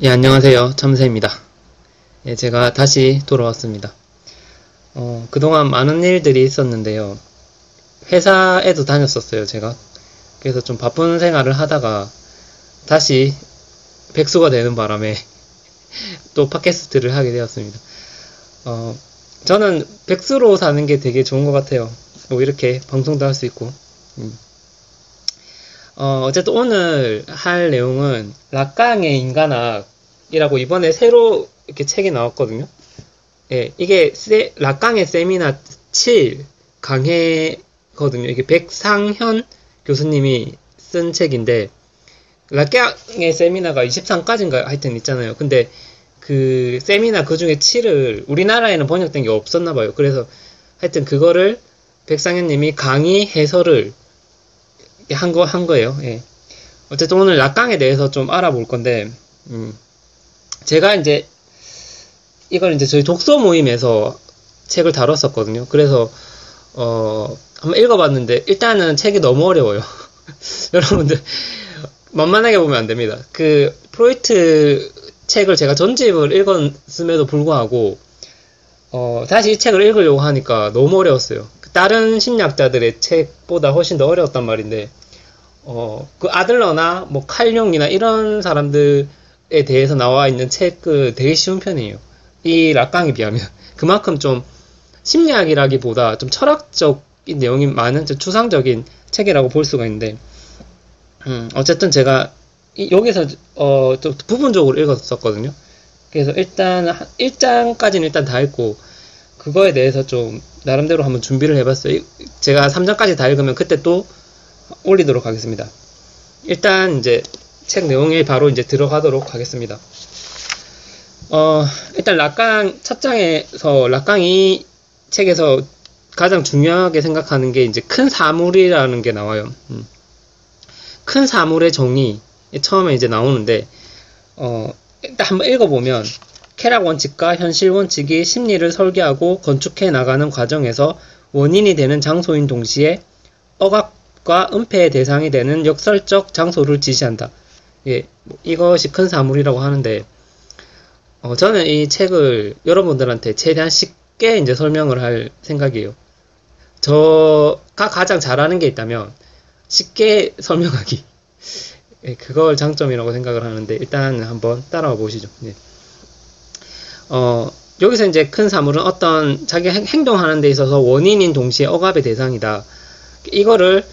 예, 안녕하세요. 참새입니다. 예, 제가 다시 돌아왔습니다. 그동안 많은 일들이 있었는데요. 회사에도 다녔었어요, 제가. 그래서 좀 바쁜 생활을 하다가 다시 백수가 되는 바람에 또 팟캐스트를 하게 되었습니다. 어, 저는 백수로 사는 게 되게 좋은 것 같아요. 뭐 이렇게 방송도 할 수 있고. 음. 어쨌든 오늘 할 내용은 락강의 인간학이라고 이번에 새로 이렇게 책이 나왔거든요. 예, 이게 락강의 세미나 7 강해거든요. 이게 백상현 교수님이 쓴 책인데, 락강의 세미나가 23까지인가 하여튼 있잖아요. 근데 그 세미나 그 중에 7을 우리나라에는 번역된 게 없었나 봐요. 그래서 하여튼 그거를 백상현 님이 강의 해설을 한 거예요. 예. 어쨌든 오늘 락강에 대해서 좀 알아볼 건데, 제가 이제 이걸 이제 저희 독서 모임에서 책을 다뤘었거든요. 그래서 한번 읽어봤는데 일단은 책이 너무 어려워요. 여러분들 만만하게 보면 안 됩니다. 그 프로이트 책을 제가 전집을 읽었음에도 불구하고 다시 이 책을 읽으려고 하니까 너무 어려웠어요. 다른 심리학자들의 책보다 훨씬 더 어려웠단 말인데, 그 아들러나 뭐 칼융이나 이런 사람들에 대해서 나와 있는 책은 되게 쉬운 편이에요. 이 락강에 비하면. 그만큼 좀 심리학이라기보다 좀 철학적인 내용이 많은 좀 추상적인 책이라고 볼 수가 있는데, 어쨌든 제가 여기서 좀 부분적으로 읽었었거든요. 그래서 일단 1장까지는 일단 다 읽고 그거에 대해서 좀 나름대로 한번 준비를 해봤어요. 제가 3장까지 다 읽으면 그때 또 올리도록 하겠습니다. 일단 이제 책 내용에 바로 이제 들어가도록 하겠습니다. 일단 락강 첫 장에서 락강이 책에서 가장 중요하게 생각하는 게 이제 큰 사물이라는 게 나와요. 큰 사물의 정의 처음에 이제 나오는데, 일단 한번 읽어보면, 쾌락 원칙과 현실 원칙이 심리를 설계하고 건축해 나가는 과정에서 원인이 되는 장소인 동시에 억압과 은폐의 대상이 되는 역설적 장소를 지시한다. 예, 이것이 큰 사물이라고 하는데, 저는 이 책을 여러분들한테 최대한 쉽게 이제 설명을 할 생각이에요. 저가 가장 잘하는 게 있다면 쉽게 설명하기. 예, 그걸 장점이라고 생각을 하는데, 일단 한번 따라와 보시죠. 네. 여기서 이제 큰 사물은 어떤 자기 행동하는 데 있어서 원인인 동시에 억압의 대상이다. 이거를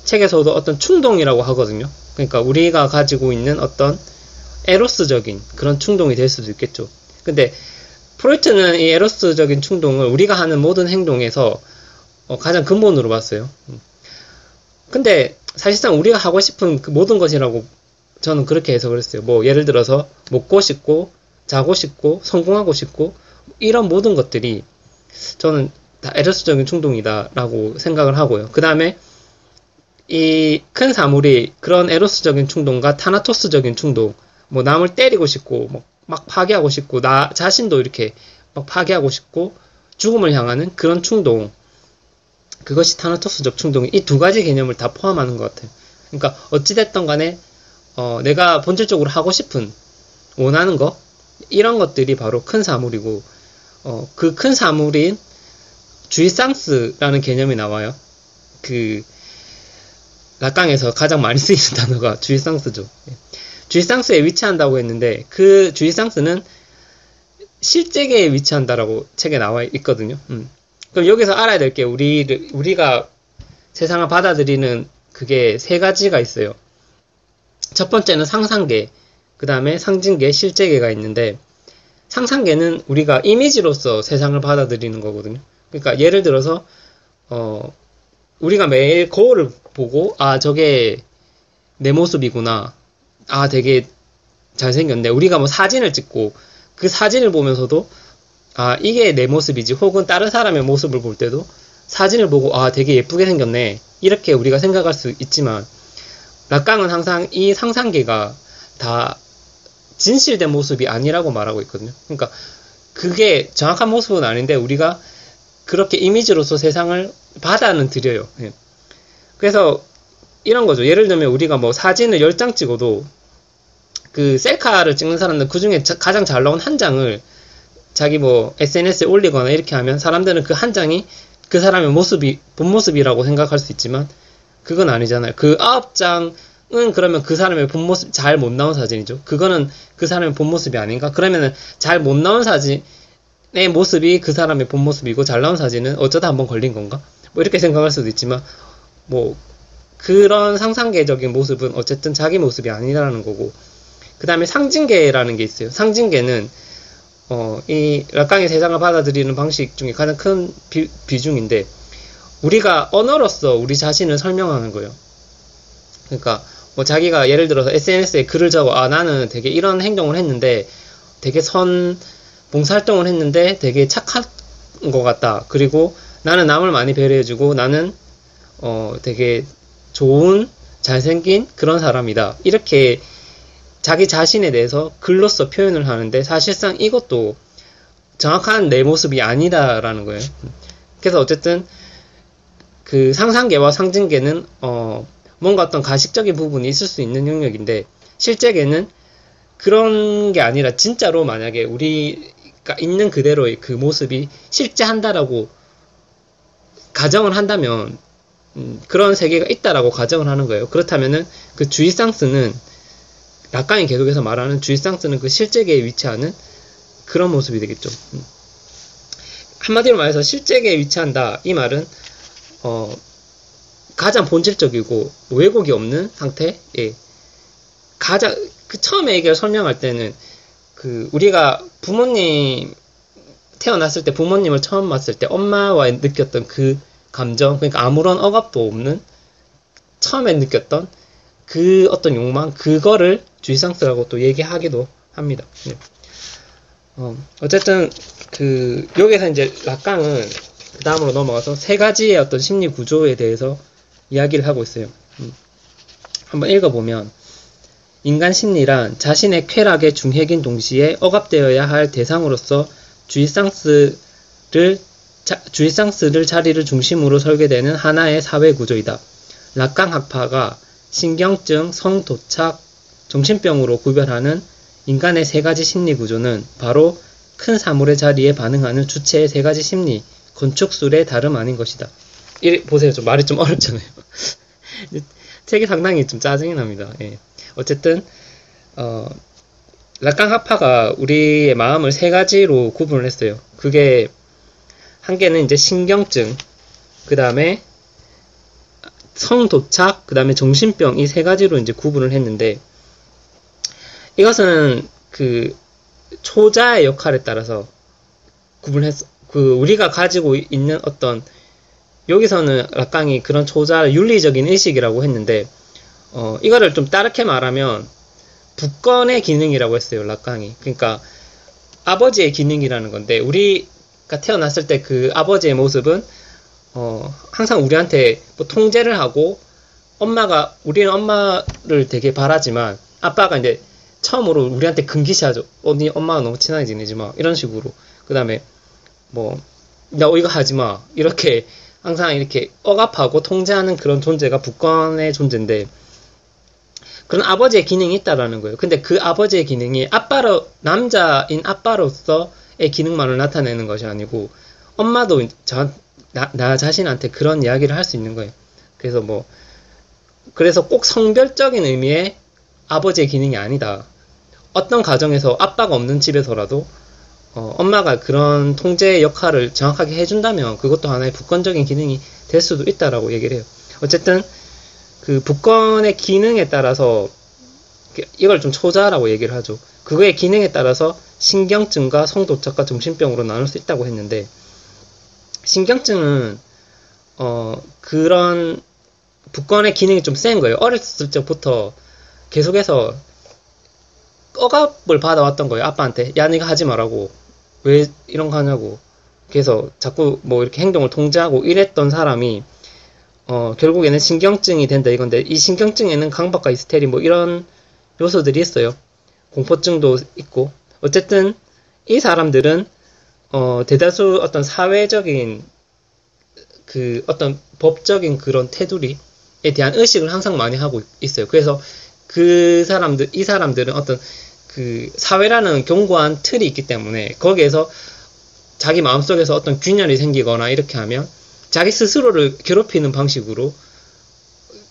책에서도 어떤 충동이라고 하거든요. 그러니까 우리가 가지고 있는 어떤 에로스적인 그런 충동이 될 수도 있겠죠. 근데 프로이트는 이 에로스적인 충동을 우리가 하는 모든 행동에서 가장 근본으로 봤어요. 근데 사실상 우리가 하고 싶은 그 모든 것이라고 저는 그렇게 해석을 했어요. 뭐 예를 들어서 먹고 싶고 자고 싶고 성공하고 싶고 이런 모든 것들이 저는 다 에로스적인 충동이다 라고 생각을 하고요. 그 다음에 이 큰 사물이 그런 에로스적인 충동과 타나토스적인 충동, 뭐 남을 때리고 싶고 막 파괴하고 싶고 나 자신도 이렇게 막 파괴하고 싶고 죽음을 향하는 그런 충동, 그것이 타나토스적 충동, 이 두 가지 개념을 다 포함하는 것 같아요. 그러니까 어찌됐든 간에 내가 본질적으로 하고 싶은 원하는 거, 이런 것들이 바로 큰 사물이고, 그 큰 사물인 주의상스라는 개념이 나와요. 그 락강에서 가장 많이 쓰이는 단어가 주의상스죠. 주의상스에 위치한다고 했는데, 그 주의상스는 실제계에 위치한다라고 책에 나와 있거든요. 그럼 여기서 알아야 될 게 우리가 세상을 받아들이는 그게 세 가지가 있어요. 첫 번째는 상상계, 그 다음에 상징계, 실제계가 있는데, 상상계는 우리가 이미지로서 세상을 받아들이는 거거든요. 그러니까 예를 들어서 우리가 매일 거울을 보고 저게 내 모습이구나, 되게 잘생겼네, 우리가 뭐 사진을 찍고 그 사진을 보면서도 이게 내 모습이지, 혹은 다른 사람의 모습을 볼 때도 사진을 보고 되게 예쁘게 생겼네, 이렇게 우리가 생각할 수 있지만, 락강은 항상 이 상상계가 다 진실된 모습이 아니라고 말하고 있거든요. 그러니까 그게 정확한 모습은 아닌데 우리가 그렇게 이미지로서 세상을 받아는 들여요. 예. 그래서 이런 거죠. 예를 들면 우리가 뭐 사진을 10장 찍어도 그 셀카를 찍는 사람들 그 중에 가장 잘 나온 한 장을 자기 뭐 SNS에 올리거나 이렇게 하면 사람들은 그 한 장이 그 사람의 모습이 본 모습이라고 생각할 수 있지만 그건 아니잖아요. 그 9장은 그러면 그 사람의 본 모습 잘 못 나온 사진이죠. 그거는 그 사람의 본 모습이 아닌가? 그러면은 잘 못 나온 사진의 모습이 그 사람의 본 모습이고 잘 나온 사진은 어쩌다 한번 걸린 건가? 뭐 이렇게 생각할 수도 있지만 뭐 그런 상상계적인 모습은 어쨌든 자기 모습이 아니라는 거고, 그 다음에 상징계라는 게 있어요. 상징계는 이 락강의 세상을 받아들이는 방식 중에 가장 큰 비중인데, 우리가 언어로서 우리 자신을 설명하는 거예요. 그러니까 뭐 자기가 예를 들어서 SNS에 글을 적어, 아 나는 되게 이런 행동을 했는데 되게 봉사활동을 했는데 되게 착한 것 같다. 그리고 나는 남을 많이 배려해주고 나는 되게 좋은 잘생긴 그런 사람이다. 이렇게 자기 자신에 대해서 글로써 표현을 하는데 사실상 이것도 정확한 내 모습이 아니다라는 거예요. 그래서 어쨌든 그 상상계와 상징계는 뭔가 어떤 가식적인 부분이 있을 수 있는 영역인데, 실제계는 그런 게 아니라 진짜로 만약에 우리가 있는 그대로의 그 모습이 실제 한다라고 가정을 한다면 그런 세계가 있다라고 가정을 하는 거예요. 그렇다면은 그 주이상스는 락강이 계속해서 말하는 주이상스는 그 실제계에 위치하는 그런 모습이 되겠죠. 한마디로 말해서 실제계에 위치한다, 이 말은 가장 본질적이고 왜곡이 없는 상태. 예. 가장 처음에 이걸 설명할 때는 우리가 부모님 태어났을 때 부모님을 처음 봤을 때 엄마와 느꼈던 그 감정, 그러니까 아무런 억압도 없는 처음에 느꼈던 그 어떤 욕망, 그거를 주이상스라고 또 얘기하기도 합니다. 네. 어쨌든 여기서 이제 락강은 그 다음으로 넘어가서 세 가지의 어떤 심리 구조에 대해서 이야기를 하고 있어요. 한번 읽어보면, 인간 심리란 자신의 쾌락의 중핵인 동시에 억압되어야 할 대상으로서 주이상스를 자리를 중심으로 설계되는 하나의 사회 구조이다. 락강 학파가 신경증, 성도착, 정신병으로 구별하는 인간의 세 가지 심리 구조는 바로 큰 사물의 자리에 반응하는 주체의 세 가지 심리 건축술의 다름 아닌 것이다. 보세요. 말이 좀 어렵잖아요. 책이 상당히 좀 짜증이 납니다. 예. 어쨌든 락강 학파가 우리의 마음을 세 가지로 구분을 했어요. 그게 한 개는 이제 신경증, 그 다음에 성도착, 그 다음에 정신병, 이 세 가지로 이제 구분을 했는데, 이것은 초자의 역할에 따라서 구분했어. 우리가 가지고 있는 어떤, 여기서는 락강이 그런 초자 윤리적인 의식이라고 했는데, 이거를 좀 다르게 말하면 부권의 기능이라고 했어요, 락강이. 그러니까 아버지의 기능이라는 건데, 우리가 태어났을 때 그 아버지의 모습은 항상 우리한테 뭐 통제를 하고, 우리는 엄마를 되게 바라지만 아빠가 이제 처음으로 우리한테 금기시하죠. 네 엄마가 너무 친하게 지내지 마, 이런 식으로. 그 다음에 나 이거 하지 마, 이렇게 항상 이렇게 억압하고 통제하는 그런 존재가 부권의 존재인데, 그런 아버지의 기능이 있다라는 거예요. 근데 그 아버지의 기능이 남자인 아빠로서의 기능만을 나타내는 것이 아니고, 엄마도 나 자신한테 그런 이야기를 할 수 있는 거예요. 그래서 꼭 성별적인 의미의 아버지의 기능이 아니다. 어떤 가정에서 아빠가 없는 집에서라도 엄마가 그런 통제의 역할을 정확하게 해준다면 그것도 하나의 부권적인 기능이 될 수도 있다라고 얘기를 해요. 어쨌든 그 부권의 기능에 따라서 이걸 좀 초자라고 얘기를 하죠. 그거의 기능에 따라서 신경증과 성도착과 정신병으로 나눌 수 있다고 했는데, 신경증은 그런 부권의 기능이 좀 센 거예요. 어렸을 적부터 계속해서 억압을 받아왔던 거예요. 아빠한테. 야, 네가 하지 말라고. 왜 이런 거 하냐고. 그래서 자꾸 이렇게 행동을 통제하고 이랬던 사람이 결국에는 신경증이 된다 이건데, 이 신경증에는 강박과 히스테리 이런 요소들이 있어요. 공포증도 있고. 어쨌든 이 사람들은 대다수 어떤 사회적인 어떤 법적인 그런 테두리에 대한 의식을 항상 많이 하고 있어요. 그래서 이 사람들은 어떤 그 사회라는 견고한 틀이 있기 때문에 거기에서 자기 마음속에서 어떤 균열이 생기거나 이렇게 하면 자기 스스로를 괴롭히는 방식으로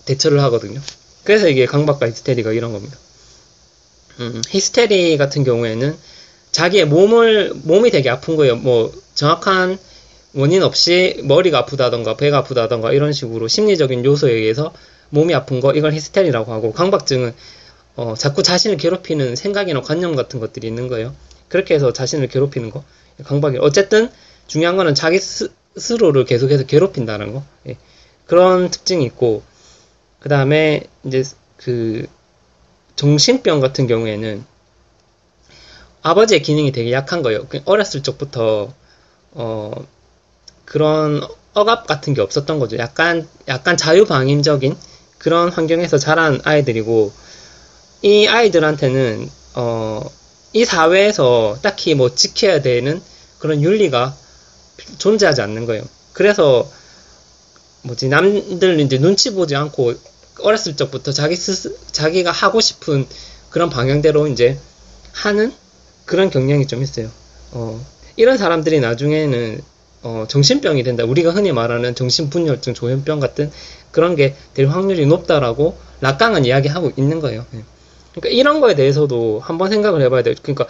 대처를 하거든요. 그래서 이게 강박과 히스테리가 이런 겁니다. 히스테리 같은 경우에는 자기의 몸이 되게 아픈 거예요. 뭐 정확한 원인 없이 머리가 아프다던가 배가 아프다던가 이런 식으로 심리적인 요소에 의해서 몸이 아픈 거, 이걸 히스테리라고 하고, 강박증은 자꾸 자신을 괴롭히는 생각이나 관념 같은 것들이 있는 거예요. 그렇게 해서 자신을 괴롭히는 거, 강박이. 어쨌든 중요한 거는 자기 스스로를 계속해서 괴롭힌다는 거. 예. 그런 특징이 있고, 그 다음에 이제 그 정신병 같은 경우에는 아버지의 기능이 되게 약한 거예요. 어렸을 적부터 그런 억압 같은 게 없었던 거죠. 약간 자유방임적인 그런 환경에서 자란 아이들이고, 이 아이들한테는 이 사회에서 딱히 뭐 지켜야 되는 그런 윤리가 존재하지 않는 거예요. 그래서 남들 이제 눈치 보지 않고 어렸을 적부터 자기가 하고 싶은 그런 방향대로 이제 하는 그런 경향이 좀 있어요. 이런 사람들이 나중에는 정신병이 된다. 우리가 흔히 말하는 정신분열증, 조현병 같은 그런 게 될 확률이 높다라고 락강은 이야기하고 있는 거예요. 그러니까 이런 거에 대해서도 한번 생각을 해봐야 돼요. 그러니까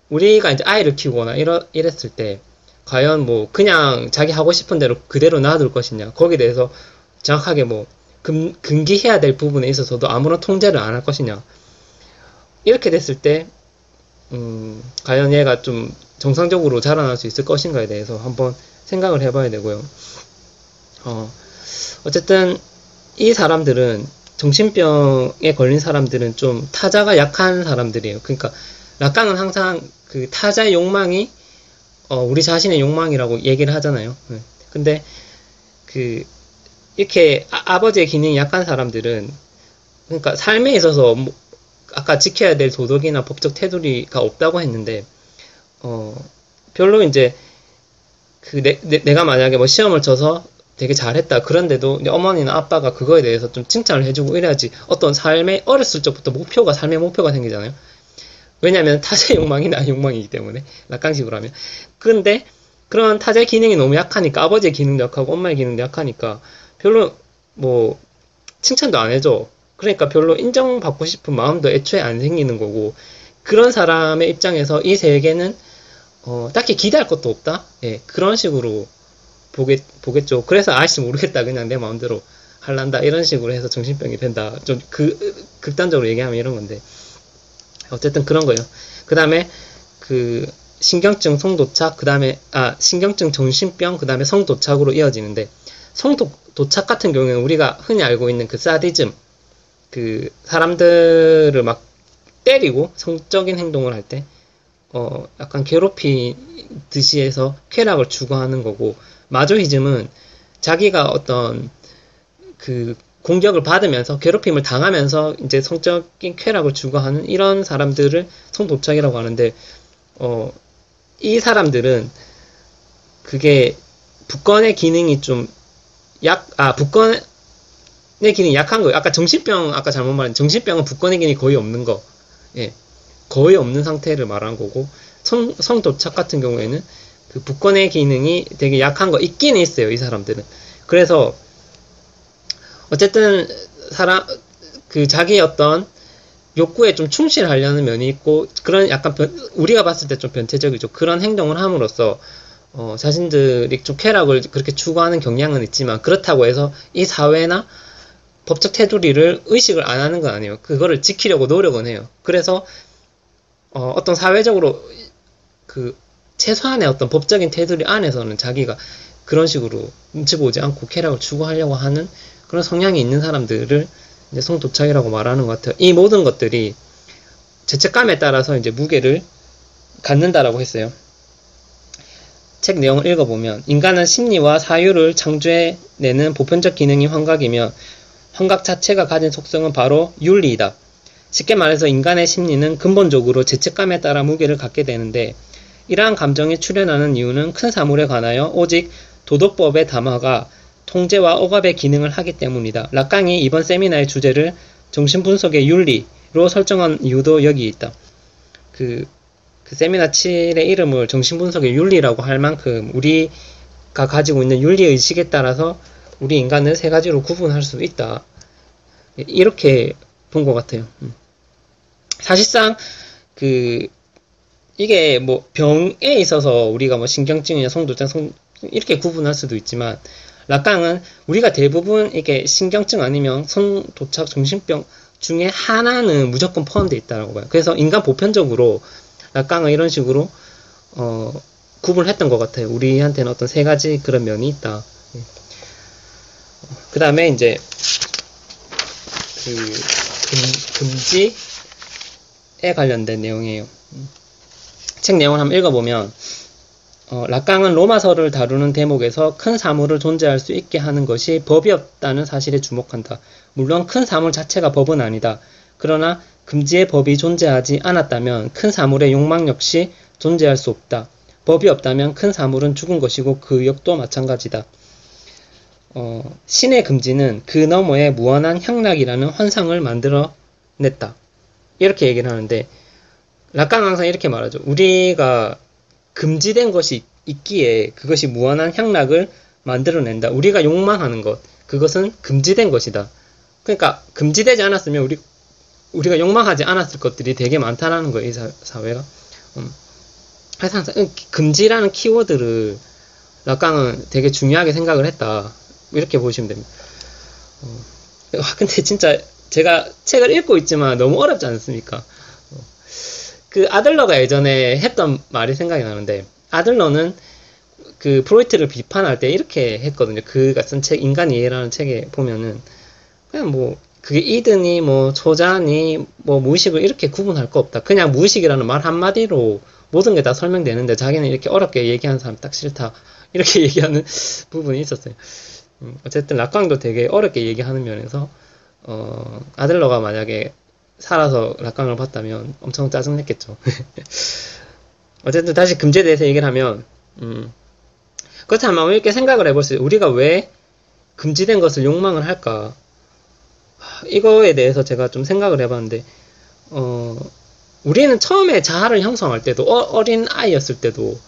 우리가 이제 아이를 키우거나 이랬을 때 과연 뭐 그냥 자기 하고 싶은 대로 그대로 놔둘 것이냐, 거기에 대해서 정확하게 뭐 금기해야 될 부분에 있어서도 아무런 통제를 안 할 것이냐, 이렇게 됐을 때 과연 얘가 좀 정상적으로 자라날 수 있을 것인가에 대해서 한번 생각을 해봐야 되고요. 어쨌든 이 사람들은, 정신병에 걸린 사람들은 좀 타자가 약한 사람들이에요. 그러니까 락강은 항상 그 타자의 욕망이 우리 자신의 욕망이라고 얘기를 하잖아요. 근데 이렇게 아버지의 기능이 약한 사람들은, 그러니까 삶에 있어서 아까 지켜야 될 도덕이나 법적 테두리가 없다고 했는데, 별로 이제 내가 만약에 뭐 시험을 쳐서 되게 잘했다, 그런데도 어머니나 아빠가 그거에 대해서 좀 칭찬을 해주고 이래야지 어떤 어렸을 적부터 삶의 목표가 생기잖아요. 왜냐면 타자의 욕망이 나의 욕망이기 때문에, 락강식으로 하면. 근데 그런 타자의 기능이 너무 약하니까, 아버지의 기능도 약하고 엄마의 기능도 약하니까 별로 뭐 칭찬도 안 해줘. 그러니까 별로 인정받고 싶은 마음도 애초에 안 생기는 거고, 그런 사람의 입장에서 이 세계는 딱히 기대할 것도 없다? 예, 그런 식으로 보겠죠. 그래서 아이씨 모르겠다, 그냥 내 마음대로 할란다, 이런 식으로 해서 정신병이 된다. 좀 극단적으로 얘기하면 이런 건데, 어쨌든 그런 거예요. 그 다음에 신경증 성도착, 신경증 정신병, 그 다음에 성도착으로 이어지는데, 성도착 같은 경우에는 우리가 흔히 알고 있는 사디즘, 사람들을 막 때리고 성적인 행동을 할 때 약간 괴롭히듯이 해서 쾌락을 추구하는 거고, 마조히즘은 자기가 어떤 공격을 받으면서 괴롭힘을 당하면서 이제 성적인 쾌락을 추구하는 이런 사람들을 성도착이라고 하는데, 이 사람들은 그게 북건의 기능이 좀 북건의 기능이 약한 거예요. 아까 잘못 말했는데, 정신병은 북건의 기능이 거의 없는 거. 예. 거의 없는 상태를 말한 거고, 성도착 같은 경우에는 북건의 기능이 되게 약한 거 있긴 있어요, 이 사람들은. 그래서 어쨌든 자기의 어떤 욕구에 좀 충실하려는 면이 있고, 그런 약간 우리가 봤을 때 좀 변태적이죠. 그런 행동을 함으로써 자신들이 좀 쾌락을 그렇게 추구하는 경향은 있지만, 그렇다고 해서 이 사회나 법적 테두리를 의식을 안 하는 건 아니에요. 그거를 지키려고 노력은 해요. 그래서 어떤 사회적으로 최소한의 어떤 법적인 테두리 안에서는 자기가 그런 식으로 눈치 보지 않고 쾌락을 추구하려고 하는 그런 성향이 있는 사람들을 이제 성도착이라고 말하는 것 같아요. 이 모든 것들이 죄책감에 따라서 이제 무게를 갖는다라고 했어요. 책 내용을 읽어보면, 인간은 심리와 사유를 창조해내는 보편적 기능이 환각이며, 환각 자체가 가진 속성은 바로 윤리이다. 쉽게 말해서 인간의 심리는 근본적으로 죄책감에 따라 무게를 갖게 되는데, 이러한 감정이 출현하는 이유는 큰 사물에 관하여 오직 도덕법의 담화가 통제와 억압의 기능을 하기 때문이다. 락강이 이번 세미나의 주제를 정신분석의 윤리로 설정한 이유도 여기 있다. 그 세미나 7의 이름을 정신분석의 윤리라고 할 만큼 우리가 가지고 있는 윤리의식에 따라서 우리 인간을 세 가지로 구분할 수 있다. 이렇게 본 것 같아요. 사실상 이게 뭐 병에 있어서 우리가 뭐 신경증이나 성도증 이렇게 구분할 수도 있지만, 락강은 우리가 대부분 이게 신경증 아니면 성도착 정신병 중에 하나는 무조건 포함되어 있다고 봐요. 그래서 인간 보편적으로 락강은 이런 식으로 구분을 했던 것 같아요. 우리한테는 어떤 세 가지 그런 면이 있다. 그 다음에 이제 금지에 관련된 내용이에요. 책 내용을 한번 읽어보면, 락강은 로마서를 다루는 대목에서 큰 사물을 존재할 수 있게 하는 것이 법이 없다는 사실에 주목한다. 물론 큰 사물 자체가 법은 아니다. 그러나 금지의 법이 존재하지 않았다면 큰 사물의 욕망 역시 존재할 수 없다. 법이 없다면 큰 사물은 죽은 것이고 그 역도 마찬가지다. 신의 금지는 그 너머에 무한한 향락이라는 환상을 만들어냈다. 이렇게 얘기를 하는데, 락강은 항상 이렇게 말하죠. 우리가 금지된 것이 있기에 그것이 무한한 향락을 만들어낸다. 우리가 욕망하는 것, 그것은 금지된 것이다. 그러니까 금지되지 않았으면 우리가 욕망하지 않았을 것들이 되게 많다라는 거예요, 이 사회가. 그래서 항상 금지라는 키워드를 락강은 되게 중요하게 생각을 했다. 이렇게 보시면 됩니다. 근데 진짜 제가 책을 읽고 있지만 너무 어렵지 않습니까? 그 아들러가 예전에 했던 말이 생각이 나는데, 아들러는 그 프로이트를 비판할 때 이렇게 했거든요. 그가 쓴 책 인간의 이해라는 책에 보면은 그냥 뭐 그게 이드니 뭐 초자니 뭐 무의식을 이렇게 구분할 거 없다. 그냥 무의식이라는 말 한마디로 모든 게 다 설명되는데 자기는 이렇게 어렵게 얘기하는 사람 딱 싫다. 이렇게 얘기하는 부분이 있었어요. 어쨌든 락강도 되게 어렵게 얘기하는 면에서 아들러가 만약에 살아서 락강을 봤다면 엄청 짜증냈겠죠. 어쨌든 다시 금지에 대해서 얘기를 하면, 그렇다면 이렇게 생각을 해볼 수 있어요. 우리가 왜 금지된 것을 욕망을 할까? 이거에 대해서 제가 좀 생각을 해봤는데, 우리는 처음에 자아를 형성할 때도, 어린 아이였을 때도,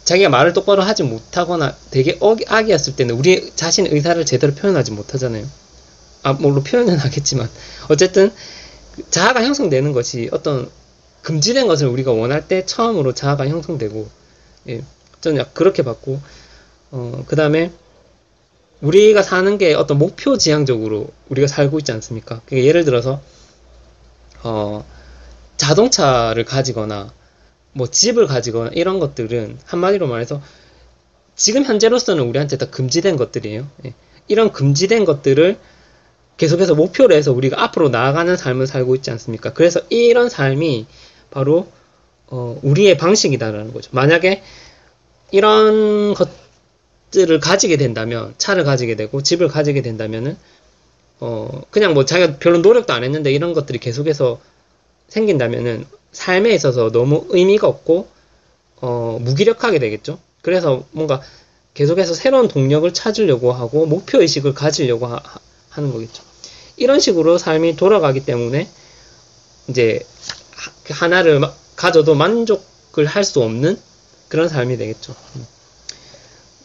자기가 말을 똑바로 하지 못하거나 되게 아기였을 때는 우리 자신의 의사를 제대로 표현하지 못하잖아요. 물론 표현은 하겠지만, 어쨌든 자아가 형성되는 것이 어떤 금지된 것을 우리가 원할 때 처음으로 자아가 형성되고, 저는 그렇게 봤고, 그 다음에 우리가 사는 게 어떤 목표 지향적으로 우리가 살고 있지 않습니까? 그러니까 예를 들어서 자동차를 가지거나 뭐 집을 가지거나 이런 것들은 한마디로 말해서 지금 현재로서는 우리한테 다 금지된 것들이에요. 이런 금지된 것들을 계속해서 목표로 해서 우리가 앞으로 나아가는 삶을 살고 있지 않습니까? 그래서 이런 삶이 바로 우리의 방식이다라는 거죠. 만약에 이런 것들을 가지게 된다면, 차를 가지게 되고 집을 가지게 된다면은 그냥 뭐 자기가 별로 노력도 안 했는데 이런 것들이 계속해서 생긴다면은 삶에 있어서 너무 의미가 없고 무기력하게 되겠죠. 그래서 뭔가 계속해서 새로운 동력을 찾으려고 하고 목표의식을 가지려고 하는 거겠죠. 이런 식으로 삶이 돌아가기 때문에 이제 하나를 가져도 만족을 할 수 없는 그런 삶이 되겠죠.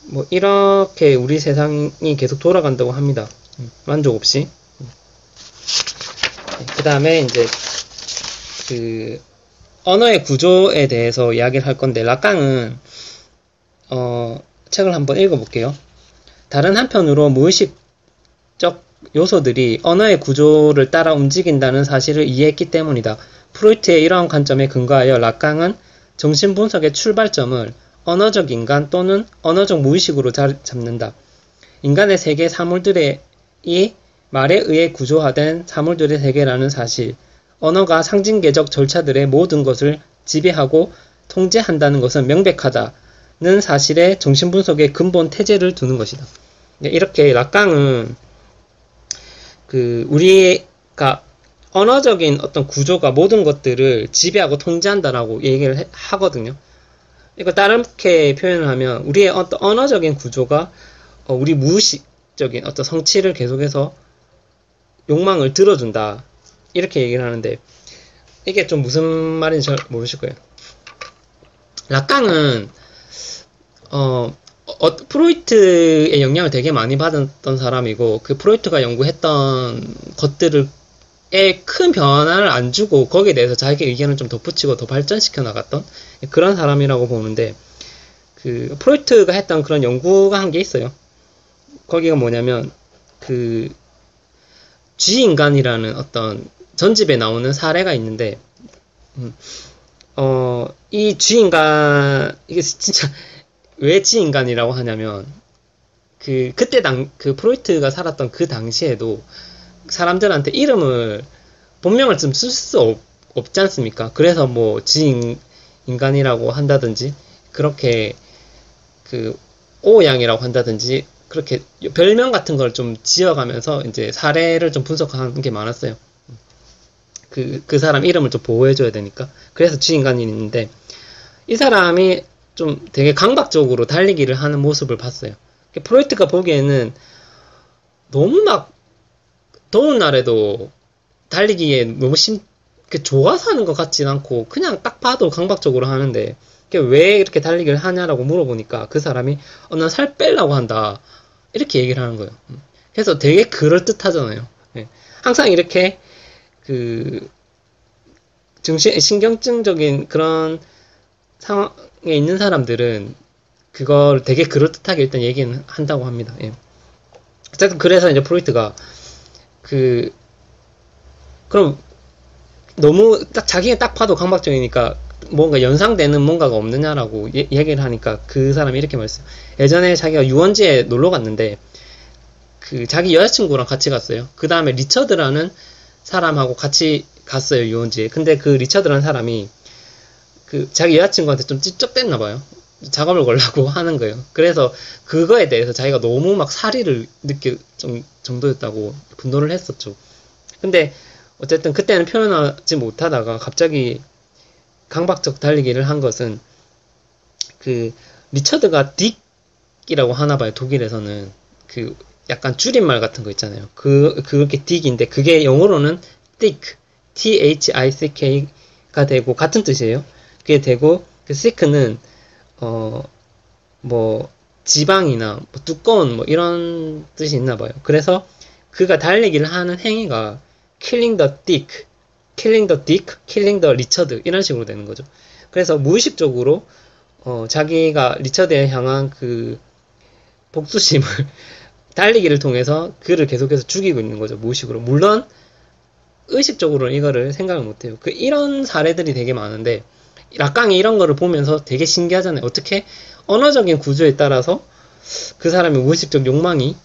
뭐 이렇게 우리 세상이 계속 돌아간다고 합니다. 만족 없이. 그 다음에 이제 그 언어의 구조에 대해서 이야기를 할 건데, 락강은 책을 한번 읽어볼게요. 다른 한편으로 무의식적 요소들이 언어의 구조를 따라 움직인다는 사실을 이해했기 때문이다. 프로이트의 이러한 관점에 근거하여 락강은 정신분석의 출발점을 언어적 인간 또는 언어적 무의식으로 잡는다. 인간의 세계 사물들의 이 말에 의해 구조화된 사물들의 세계라는 사실, 언어가 상징계적 절차들의 모든 것을 지배하고 통제한다는 것은 명백하다는 사실에 정신분석의 근본 태제를 두는 것이다. 이렇게 락강은 우리가 언어적인 어떤 구조가 모든 것들을 지배하고 통제한다라고 얘기를 하거든요. 이거 다르게 표현을 하면 우리의 어떤 언어적인 구조가 우리 무의식적인 어떤 성취를 계속해서 욕망을 들어준다. 이렇게 얘기를 하는데, 이게 좀 무슨 말인지 잘 모르실 거예요. 라깡은 프로이트의 영향을 되게 많이 받았던 사람이고, 그 프로이트가 연구했던 것들을 큰 변화를 안 주고 거기에 대해서 자기 의견을 좀 덧붙이고 더 발전시켜 나갔던 그런 사람이라고 보는데, 그 프로이트가 했던 그런 연구가 한 게 있어요. 거기가 뭐냐면 그 쥐인간이라는 어떤 전집에 나오는 사례가 있는데, 이 쥐인간, 이게 진짜 왜 쥐인간이라고 하냐면, 그때 그 프로이트가 살았던 그 당시에도 사람들한테 본명을 좀 쓸 수 없지 않습니까? 그래서 뭐 쥐인간이라고 한다든지, 그렇게 오양이라고 한다든지, 그렇게 별명 같은 걸 좀 지어가면서 이제 사례를 좀 분석하는 게 많았어요. 그 사람 이름을 좀 보호해줘야 되니까. 그래서 쥐인간이 있는데, 이 사람이 좀 되게 강박적으로 달리기를 하는 모습을 봤어요. 프로이트가 보기에는 너무 막 더운 날에도 달리기에 너무 좋아서 하는 것 같진 않고, 그냥 딱 봐도 강박적으로 하는데, 왜 이렇게 달리기를 하냐라고 물어보니까 그 사람이 난 살 빼려고 한다, 이렇게 얘기를 하는 거예요. 그래서 되게 그럴듯하잖아요. 항상 이렇게 신경증적인 그런 상황에 있는 사람들은 그걸 되게 그럴듯하게 일단 얘기는 한다고 합니다. 어쨌든 그래서 이제 프로이트가 그럼 너무 자기가 딱 봐도 강박적이니까 뭔가 연상되는 뭔가가 없느냐라고 얘기를 하니까 그 사람이 이렇게 말했어요. 예전에 자기가 유원지에 놀러 갔는데 자기 여자친구랑 같이 갔어요. 그 다음에 리처드라는 사람하고 같이 갔어요, 유원지에. 근데 그 리처드라는 사람이 자기 여자친구한테 좀 찝쩍댔나 봐요. 작업을 걸라고 하는 거예요. 그래서 그거에 대해서 자기가 너무 막 사리를 느낄 정도였다고 분노를 했었죠. 근데 어쨌든 그때는 표현하지 못하다가 갑자기 강박적 달리기를 한 것은 리처드가 딕이라고 하나 봐요. 독일에서는 약간 줄임말 같은 거 있잖아요. 그렇게 딕인데 그게 영어로는 thick, thick가 되고 같은 뜻이에요. 그게 되고 sick는 뭐 지방이나 뭐 두꺼운 뭐 이런 뜻이 있나 봐요. 그래서 그가 달리기를 하는 행위가 killing the dick, killing the 리처드 이런 식으로 되는 거죠. 그래서 무의식적으로 자기가 리처드에 향한 복수심을 달리기를 통해서 그를 계속해서 죽이고 있는 거죠. 무의식으로. 물론 의식적으로는 이거를 생각을 못해요. 이런 사례들이 되게 많은데, 라깡이 이런 거를 보면서 되게 신기하잖아요. 어떻게 언어적인 구조에 따라서 그 사람의 무의식적 욕망이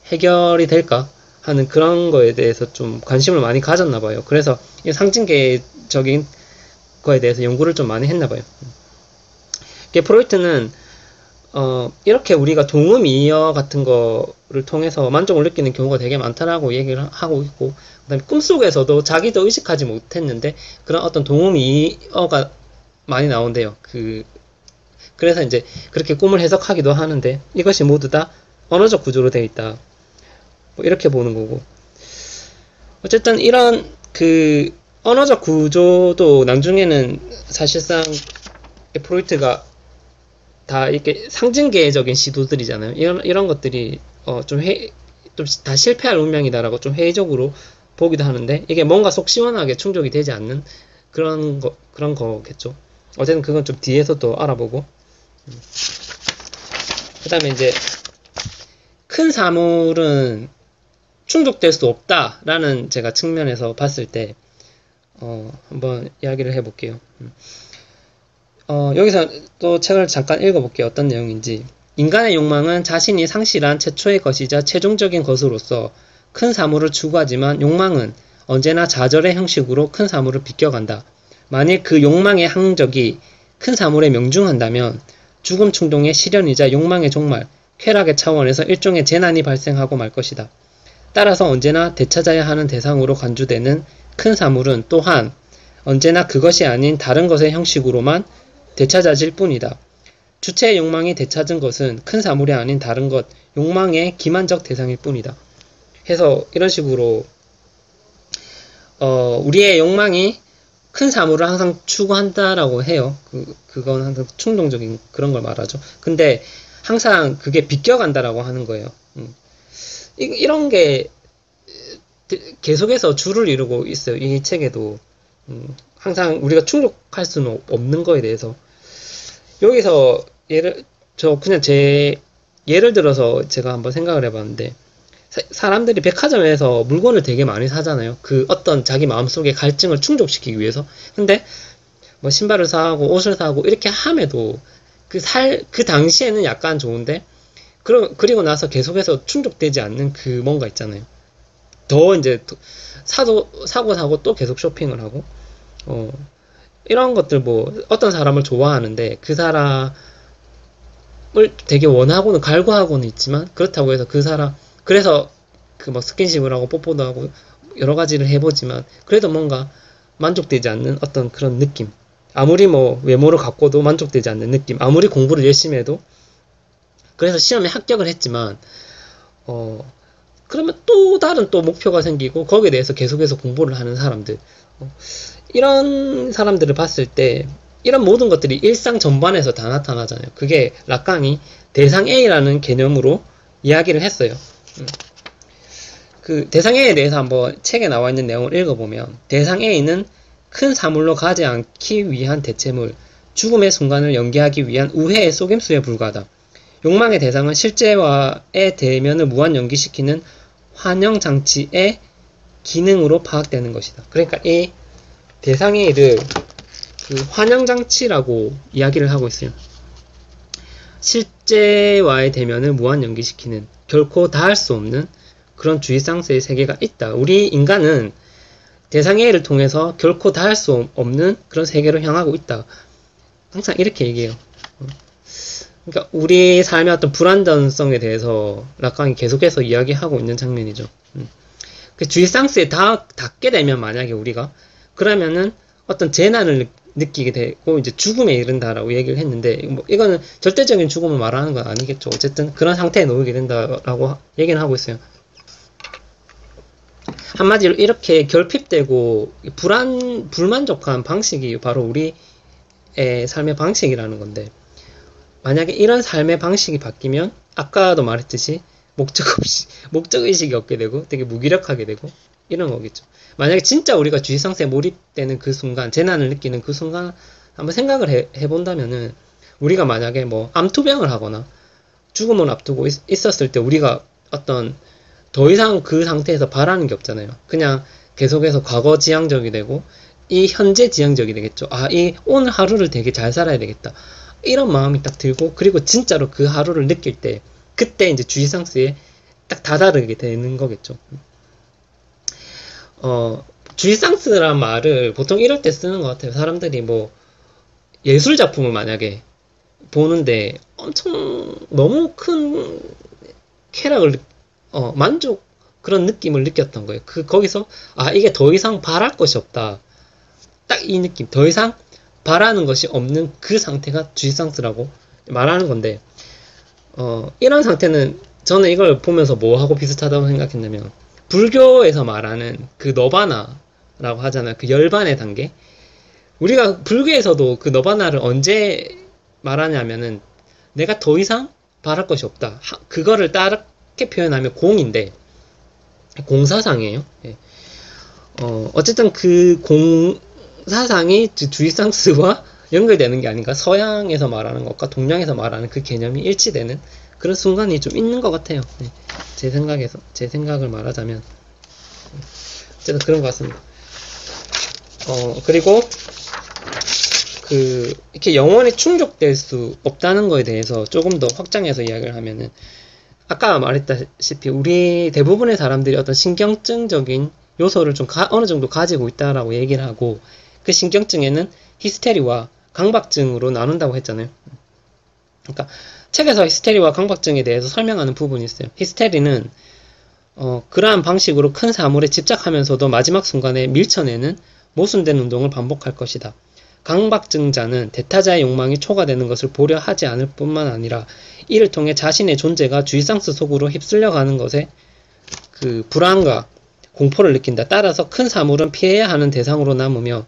해결이 될까 하는 그런 거에 대해서 좀 관심을 많이 가졌나 봐요. 그래서 이 상징계적인 거에 대해서 연구를 좀 많이 했나 봐요. 프로이트는 이렇게 우리가 동음이어 같은 거를 통해서 만족을 느끼는 경우가 되게 많다라고 얘기를 하고 있고, 그 다음에 꿈속에서도 자기도 의식하지 못했는데 그런 어떤 동음이어가 많이 나온대요. 그래서 이제 그렇게 꿈을 해석하기도 하는데, 이것이 모두 다 언어적 구조로 되어 있다, 뭐 이렇게 보는 거고. 어쨌든 이런 언어적 구조도 나중에는 사실상 프로이트가 다 이렇게 상징계적인 시도들이잖아요. 이런 것들이 좀 다 실패할 운명이다라고 좀 회의적으로 보기도 하는데, 이게 뭔가 속 시원하게 충족이 되지 않는 그런 거겠죠. 어쨌든 그건 좀 뒤에서 또 알아보고. 그 다음에 이제 큰 사물은 충족될 수 없다라는 제가 측면에서 봤을 때 한번 이야기를 해볼게요. 여기서 또 책을 잠깐 읽어볼게요. 어떤 내용인지. 인간의 욕망은 자신이 상실한 최초의 것이자 최종적인 것으로서 큰 사물을 추구하지만, 욕망은 언제나 좌절의 형식으로 큰 사물을 비껴간다. 만일 그 욕망의 항적이 큰 사물에 명중한다면 죽음 충동의 실현이자 욕망의 종말, 쾌락의 차원에서 일종의 재난이 발생하고 말 것이다. 따라서 언제나 되찾아야 하는 대상으로 간주되는 큰 사물은 또한 언제나 그것이 아닌 다른 것의 형식으로만 되찾아질 뿐이다. 주체의 욕망이 되찾은 것은 큰 사물이 아닌 다른 것, 욕망의 기만적 대상일 뿐이다. 해서 이런 식으로 우리의 욕망이 큰 사물을 항상 추구한다라고 해요. 그건 항상 충동적인 그런 걸 말하죠. 근데 항상 그게 비껴간다라고 하는 거예요. 이런 게 계속해서 줄을 이루고 있어요. 이 책에도. 항상 우리가 충족할 수는 없는 거에 대해서. 여기서 예를 들어서 제가 한번 생각을 해봤는데, 사람들이 백화점에서 물건을 되게 많이 사잖아요. 그 어떤 자기 마음속의 갈증을 충족시키기 위해서. 근데 뭐 신발을 사고 옷을 사고 이렇게 함에도 그 당시에는 약간 좋은데, 그리고 나서 계속해서 충족되지 않는 그 뭔가 있잖아요. 더 이제 사고 또 계속 쇼핑을 하고, 이런 것들 뭐 어떤 사람을 좋아하는데 그 사람을 되게 원하고는 갈구하고는 있지만, 그렇다고 해서 그래서 그 뭐 스킨십을 하고 뽀뽀도 하고 여러 가지를 해보지만 그래도 뭔가 만족되지 않는 어떤 그런 느낌. 아무리 뭐 외모를 갖고도 만족되지 않는 느낌. 아무리 공부를 열심히 해도. 그래서 시험에 합격을 했지만 그러면 또 다른 또 목표가 생기고 거기에 대해서 계속해서 공부를 하는 사람들. 이런 사람들을 봤을 때 이런 모든 것들이 일상 전반에서 다 나타나잖아요. 그게 락강이 대상 A라는 개념으로 이야기를 했어요. 그 대상 A에 대해서 한번 책에 나와 있는 내용을 읽어보면, 대상 A는 큰 사물로 가지 않기 위한 대체물, 죽음의 순간을 연기하기 위한 우회의 속임수에 불과하다. 욕망의 대상은 실제와의 대면을 무한 연기시키는 환영장치의 기능으로 파악되는 것이다. 그러니까 이 대상 A를 그 환영장치라고 이야기를 하고 있어요. 실제와의 대면을 무한 연기시키는, 결코 닿을 수 없는 그런 주의상스의 세계가 있다. 우리 인간은 대상 A를 통해서 결코 닿을 수 없는 그런 세계로 향하고 있다. 항상 이렇게 얘기해요. 그러니까 우리 삶의 어떤 불안전성에 대해서 락강이 계속해서 이야기하고 있는 장면이죠. 그 주의상스에 닿게 되면 만약에 우리가, 그러면은 어떤 재난을 느끼게 되고 이제 죽음에 이른다라고 얘기를 했는데, 뭐 이거는 절대적인 죽음을 말하는 건 아니겠죠. 어쨌든 그런 상태에 놓이게 된다라고 얘기는 하고 있어요. 한마디로 이렇게 결핍되고 불만족한 방식이 바로 우리의 삶의 방식이라는 건데, 만약에 이런 삶의 방식이 바뀌면 아까도 말했듯이 목적의식이 없게 되고 되게 무기력하게 되고 이런 거겠죠. 만약에 진짜 우리가 주의상스에 몰입되는 그 순간, 재난을 느끼는 그 순간 한번 생각을 해본다면은, 우리가 만약에 뭐 암투병을 하거나 죽음을 앞두고 있었을 때 우리가 어떤 더 이상 그 상태에서 바라는 게 없잖아요. 그냥 계속해서 과거 지향적이 되고 이 현재 지향적이 되겠죠. 이 오늘 하루를 되게 잘 살아야 되겠다. 이런 마음이 딱 들고, 그리고 진짜로 그 하루를 느낄 때 그때 이제 주의상스에 딱 다다르게 되는 거겠죠. 주의상스란 말을 보통 이럴 때 쓰는 것 같아요. 사람들이 뭐 예술 작품을 만약에 보는데 엄청 너무 큰 쾌락을 만족, 그런 느낌을 느꼈던 거예요. 거기서 이게 더 이상 바랄 것이 없다. 딱 이 느낌. 더 이상 바라는 것이 없는 그 상태가 주의상스라고 말하는 건데, 이런 상태는 저는 이걸 보면서 뭐하고 비슷하다고 생각했냐면, 불교에서 말하는 그 너바나라고 하잖아요. 그 열반의 단계. 우리가 불교에서도 그 너바나를 언제 말하냐면은, 내가 더 이상 바랄 것이 없다. 그거를 따르게 표현하면 공인데, 공사상이에요. 예. 어쨌든 그 공사상이 주의상스와 연결되는 게 아닌가. 서양에서 말하는 것과 동양에서 말하는 그 개념이 일치되는 그런 순간이 좀 있는 것 같아요. 네. 제 생각을 말하자면. 어쨌든 그런 것 같습니다. 그리고, 이렇게 영원히 충족될 수 없다는 거에 대해서 조금 더 확장해서 이야기를 하면은, 아까 말했다시피 우리 대부분의 사람들이 어떤 신경증적인 요소를 좀 어느 정도 가지고 있다라고 얘기를 하고, 그 신경증에는 히스테리와 강박증으로 나눈다고 했잖아요. 그러니까 책에서 히스테리와 강박증에 대해서 설명하는 부분이 있어요. 히스테리는 그러한 방식으로 큰 사물에 집착하면서도 마지막 순간에 밀쳐내는 모순된 운동을 반복할 것이다. 강박증자는 대타자의 욕망이 초과되는 것을 보려 하지 않을 뿐만 아니라 이를 통해 자신의 존재가 주의상스 속으로 휩쓸려가는 것에 그 불안과 공포를 느낀다. 따라서 큰 사물은 피해야 하는 대상으로 남으며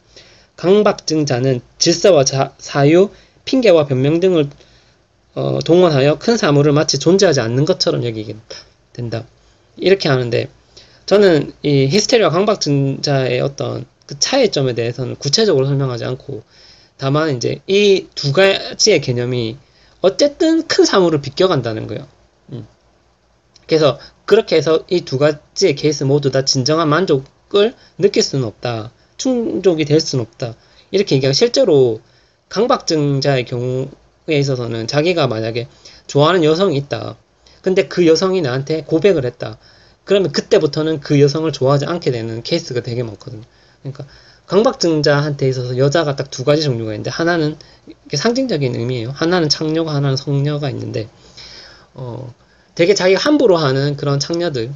강박증자는 질서와 사유, 핑계와 변명 등을 동원하여 큰 사물을 마치 존재하지 않는 것처럼 여기게 된다. 이렇게 하는데 저는 이 히스테리와 강박증자의 어떤 그 차이점에 대해서는 구체적으로 설명하지 않고 다만 이제 이 두 가지의 개념이 어쨌든 큰 사물을 비껴간다는 거예요. 그래서 그렇게 해서 이 두 가지의 케이스 모두 다 진정한 만족을 느낄 수는 없다. 충족이 될 수는 없다. 이렇게 얘기하고 실제로 강박증자의 경우에 있어서는 자기가 만약에 좋아하는 여성이 있다. 근데 그 여성이 나한테 고백을 했다. 그러면 그때부터는 그 여성을 좋아하지 않게 되는 케이스가 되게 많거든요. 그러니까 강박증자한테 있어서 여자가 딱 두 가지 종류가 있는데 하나는 상징적인 의미예요. 하나는 창녀가 하나는 성녀가 있는데 되게 자기가 함부로 하는 그런 창녀들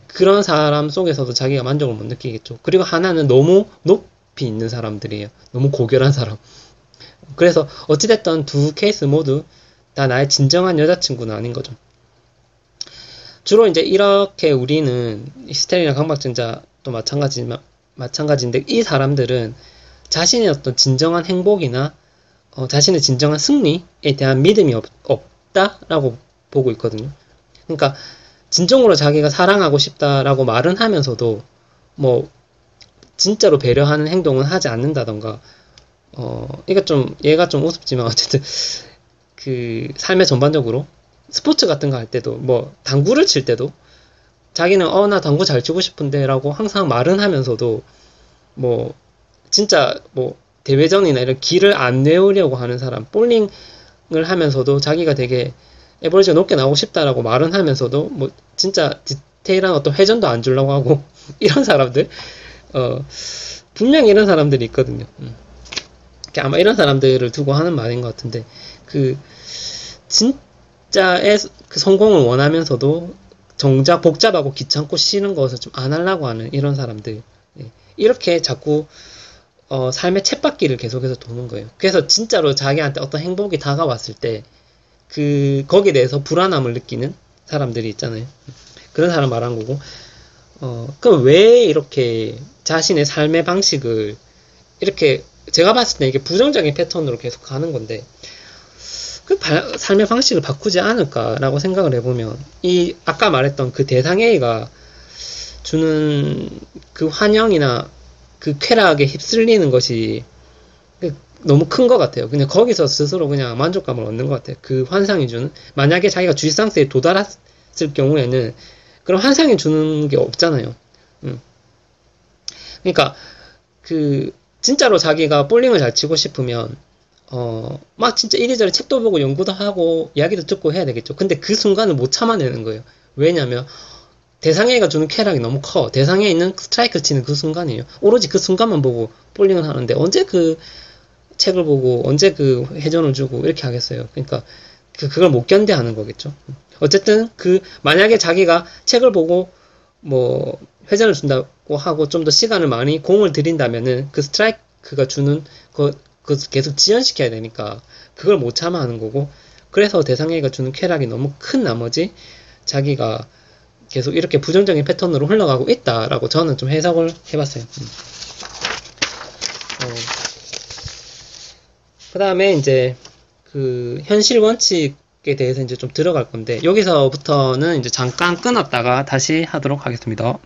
그런 사람 속에서도 자기가 만족을 못 느끼겠죠. 그리고 하나는 너무 높이 있는 사람들이에요. 너무 고결한 사람. 그래서 어찌됐든 두 케이스 모두 다 나의 진정한 여자친구는 아닌 거죠. 주로 이제 이렇게 우리는 히스테리나 강박증자도 마찬가지인데 이 사람들은 자신의 어떤 진정한 행복이나 자신의 진정한 승리에 대한 믿음이 없다라고 보고 있거든요. 그러니까 진정으로 자기가 사랑하고 싶다라고 말은 하면서도 뭐 진짜로 배려하는 행동은 하지 않는다던가 얘가 좀 우습지만 어쨌든 그 삶의 전반적으로 스포츠 같은 거 할 때도 뭐 당구를 칠 때도 자기는 나 당구 잘 치고 싶은데 라고 항상 말은 하면서도 뭐 진짜 뭐 대회전이나 이런 길을 안 외우려고 하는 사람, 볼링을 하면서도 자기가 되게 에버리지가 높게 나오고 싶다라고 말은 하면서도 뭐 진짜 디테일한 어떤 회전도 안 주려고 하고 이런 사람들 분명히 이런 사람들이 있거든요. 아마 이런 사람들을 두고 하는 말인 것 같은데 그 진짜의 그 성공을 원하면서도 정작 복잡하고 귀찮고 싫은 것을 좀 안 하려고 하는 이런 사람들 이렇게 자꾸 삶의 쳇바퀴를 계속해서 도는 거예요. 그래서 진짜로 자기한테 어떤 행복이 다가왔을 때 거기에 대해서 불안함을 느끼는 사람들이 있잖아요. 그런 사람 말한 거고 그럼 왜 이렇게 자신의 삶의 방식을 이렇게 제가 봤을 때 이게 부정적인 패턴으로 계속 가는 건데 그 삶의 방식을 바꾸지 않을까라고 생각을 해보면 이 아까 말했던 그 대상 A가 주는 그 환영이나 그 쾌락에 휩쓸리는 것이 너무 큰 것 같아요. 그냥 거기서 스스로 그냥 만족감을 얻는 것 같아요. 그 환상이 주는 만약에 자기가 쥐상스에 도달했을 경우에는 그런 환상이 주는 게 없잖아요. 그러니까 그 진짜로 자기가 볼링을 잘 치고 싶으면 막 진짜 이리저리 책도 보고 연구도 하고 이야기도 듣고 해야 되겠죠. 근데 그 순간을 못 참아내는 거예요. 왜냐면 대상에가 주는 쾌락이 너무 커. 대상에 있는 스트라이크 치는 그 순간이에요. 오로지 그 순간만 보고 볼링을 하는데 언제 그 책을 보고 언제 그 회전을 주고 이렇게 하겠어요. 그러니까 그걸 못 견뎌하는 거겠죠. 어쨌든 만약에 자기가 책을 보고 뭐 회전을 준다고 하고 좀 더 시간을 많이 공을 들인다면은 그 스트라이크가 주는 그 계속 지연시켜야 되니까 그걸 못 참아 하는 거고 그래서 대상에가 주는 쾌락이 너무 큰 나머지 자기가 계속 이렇게 부정적인 패턴으로 흘러가고 있다라고 저는 좀 해석을 해봤어요. 그 다음에 이제 그 현실 원칙에 대해서 이제 좀 들어갈 건데 여기서부터는 이제 잠깐 끊었다가 다시 하도록 하겠습니다.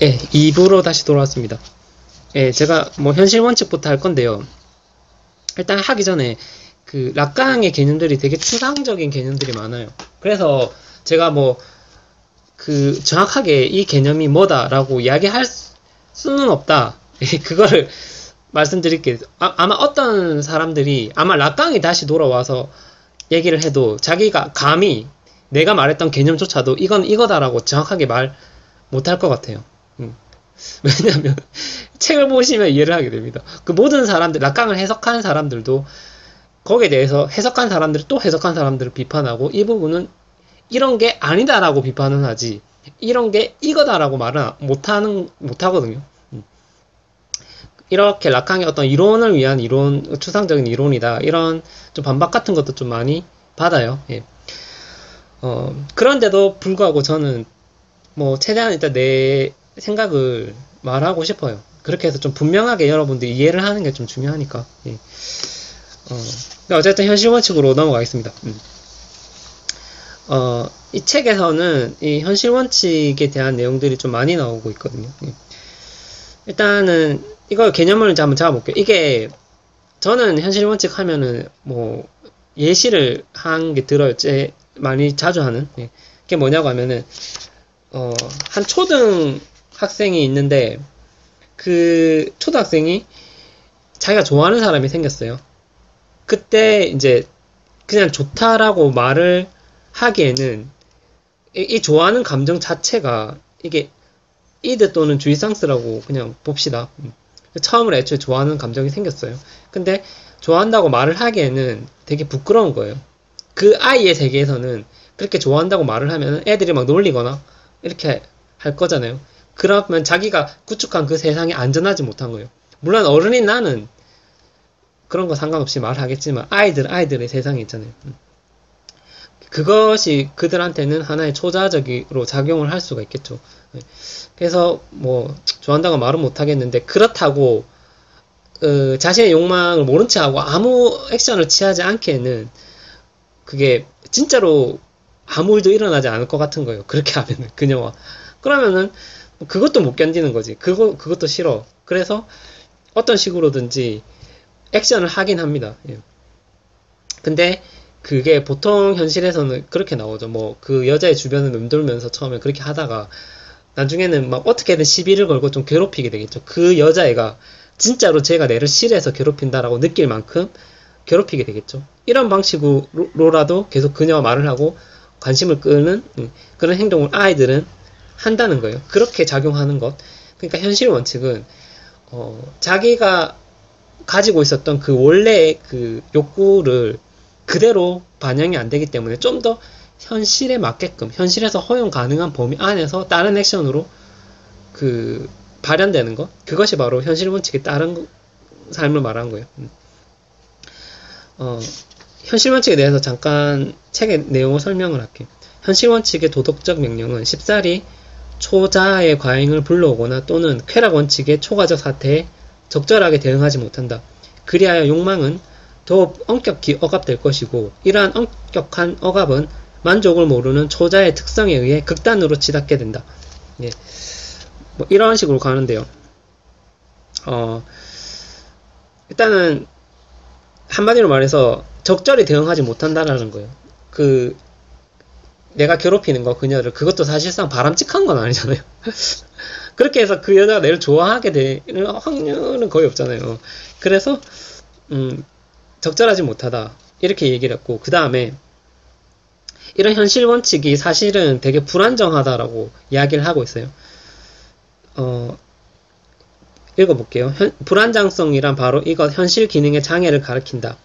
예, 2부로 다시 돌아왔습니다. 예, 제가 뭐 현실 원칙부터 할 건데요. 일단 하기 전에 그 락강의 개념들이 되게 추상적인 개념들이 많아요. 그래서 제가 뭐 그 정확하게 이 개념이 뭐다라고 이야기할 수는 없다. 그거를 말씀드릴게요. 아마 어떤 사람들이 아마 락강이 다시 돌아와서 얘기를 해도 자기가 감히 내가 말했던 개념조차도 이건 이거다라고 정확하게 말 못할 것 같아요. 왜냐하면 책을 보시면 이해를 하게 됩니다. 그 모든 사람들, 락강을 해석한 사람들도 거기에 대해서 해석한 사람들이 또 해석한 사람들을 비판하고 이 부분은 이런 게 아니다라고 비판은 하지 이런 게 이거다라고 말은 못하거든요. 이렇게 락강의 어떤 이론을 위한 이론, 추상적인 이론이다 이런 좀 반박 같은 것도 좀 많이 받아요. 예. 그런데도 불구하고 저는 뭐 최대한 일단 내 생각을 말하고 싶어요. 그렇게 해서 좀 분명하게 여러분들이 이해를 하는 게 좀 중요하니까. 예. 어쨌든 현실 원칙으로 넘어가겠습니다. 이 책에서는 이 현실 원칙에 대한 내용들이 좀 많이 나오고 있거든요. 예. 일단은 이거 개념을 한번 잡아볼게요. 이게 저는 현실 원칙 하면은 뭐 예시를 한 게 들어요. 많이 자주 하는. 예. 그게 뭐냐고 하면은 한 초등 학생이 있는데 그 초등학생이 자기가 좋아하는 사람이 생겼어요. 그때 이제 그냥 좋다라고 말을 하기에는 이 좋아하는 감정 자체가 이게 이드 또는 주의상스라고 그냥 봅시다. 처음으로 애초에 좋아하는 감정이 생겼어요. 근데 좋아한다고 말을 하기에는 되게 부끄러운 거예요. 그 아이의 세계에서는 그렇게 좋아한다고 말을 하면 애들이 막 놀리거나 이렇게 할 거잖아요. 그러면 자기가 구축한 그 세상이 안전하지 못한 거예요. 물론 어른인 나는 그런 거 상관없이 말하겠지만 아이들의 세상이 있잖아요. 그것이 그들한테는 하나의 초자적으로 작용을 할 수가 있겠죠. 그래서 뭐 좋아한다고 말은 못하겠는데 그렇다고 자신의 욕망을 모른 채 하고 아무 액션을 취하지 않기에는 그게 진짜로 아무 일도 일어나지 않을 것 같은 거예요. 그렇게 하면은 그녀와 그러면은 그것도 못 견디는 거지. 그것도 싫어. 그래서 어떤 식으로든지 액션을 하긴 합니다. 예. 근데 그게 보통 현실에서는 그렇게 나오죠. 뭐 그 여자의 주변을 맴돌면서 처음에 그렇게 하다가 나중에는 막 어떻게든 시비를 걸고 좀 괴롭히게 되겠죠. 그 여자애가 진짜로 제가 내를 싫어해서 괴롭힌다라고 느낄 만큼 괴롭히게 되겠죠. 이런 방식으로라도 계속 그녀와 말을 하고 관심을 끄는 그런 행동을 아이들은 한다는 거예요. 그렇게 작용하는 것. 그러니까 현실 원칙은 자기가 가지고 있었던 그 원래의 그 욕구를 그대로 반영이 안 되기 때문에 좀 더 현실에 맞게끔 현실에서 허용 가능한 범위 안에서 다른 액션으로 그 발현되는 것, 그것이 바로 현실 원칙에 따른 삶을 말하는 거예요. 현실 원칙에 대해서 잠깐 책의 내용을 설명을 할게요. 현실 원칙의 도덕적 명령은 쉽사리 초자의 과잉을 불러오거나 또는 쾌락 원칙의 초과적 사태에 적절하게 대응하지 못한다. 그리하여 욕망은 더욱 엄격히 억압될 것이고 이러한 엄격한 억압은 만족을 모르는 초자의 특성에 의해 극단으로 치닫게 된다. 예. 뭐 이런 식으로 가는데요. 일단은 한마디로 말해서 적절히 대응하지 못한다라는 거예요. 내가 괴롭히는 거 그녀를 그것도 사실상 바람직한 건 아니잖아요. 그렇게 해서 그 여자가 내를 좋아하게 되는 확률은 거의 없잖아요. 그래서 적절하지 못하다 이렇게 얘기를 했고 그 다음에 이런 현실 원칙이 사실은 되게 불안정하다라고 이야기를 하고 있어요. 읽어볼게요. 불안정성이란 바로 이것 현실 기능의 장애를 가리킨다.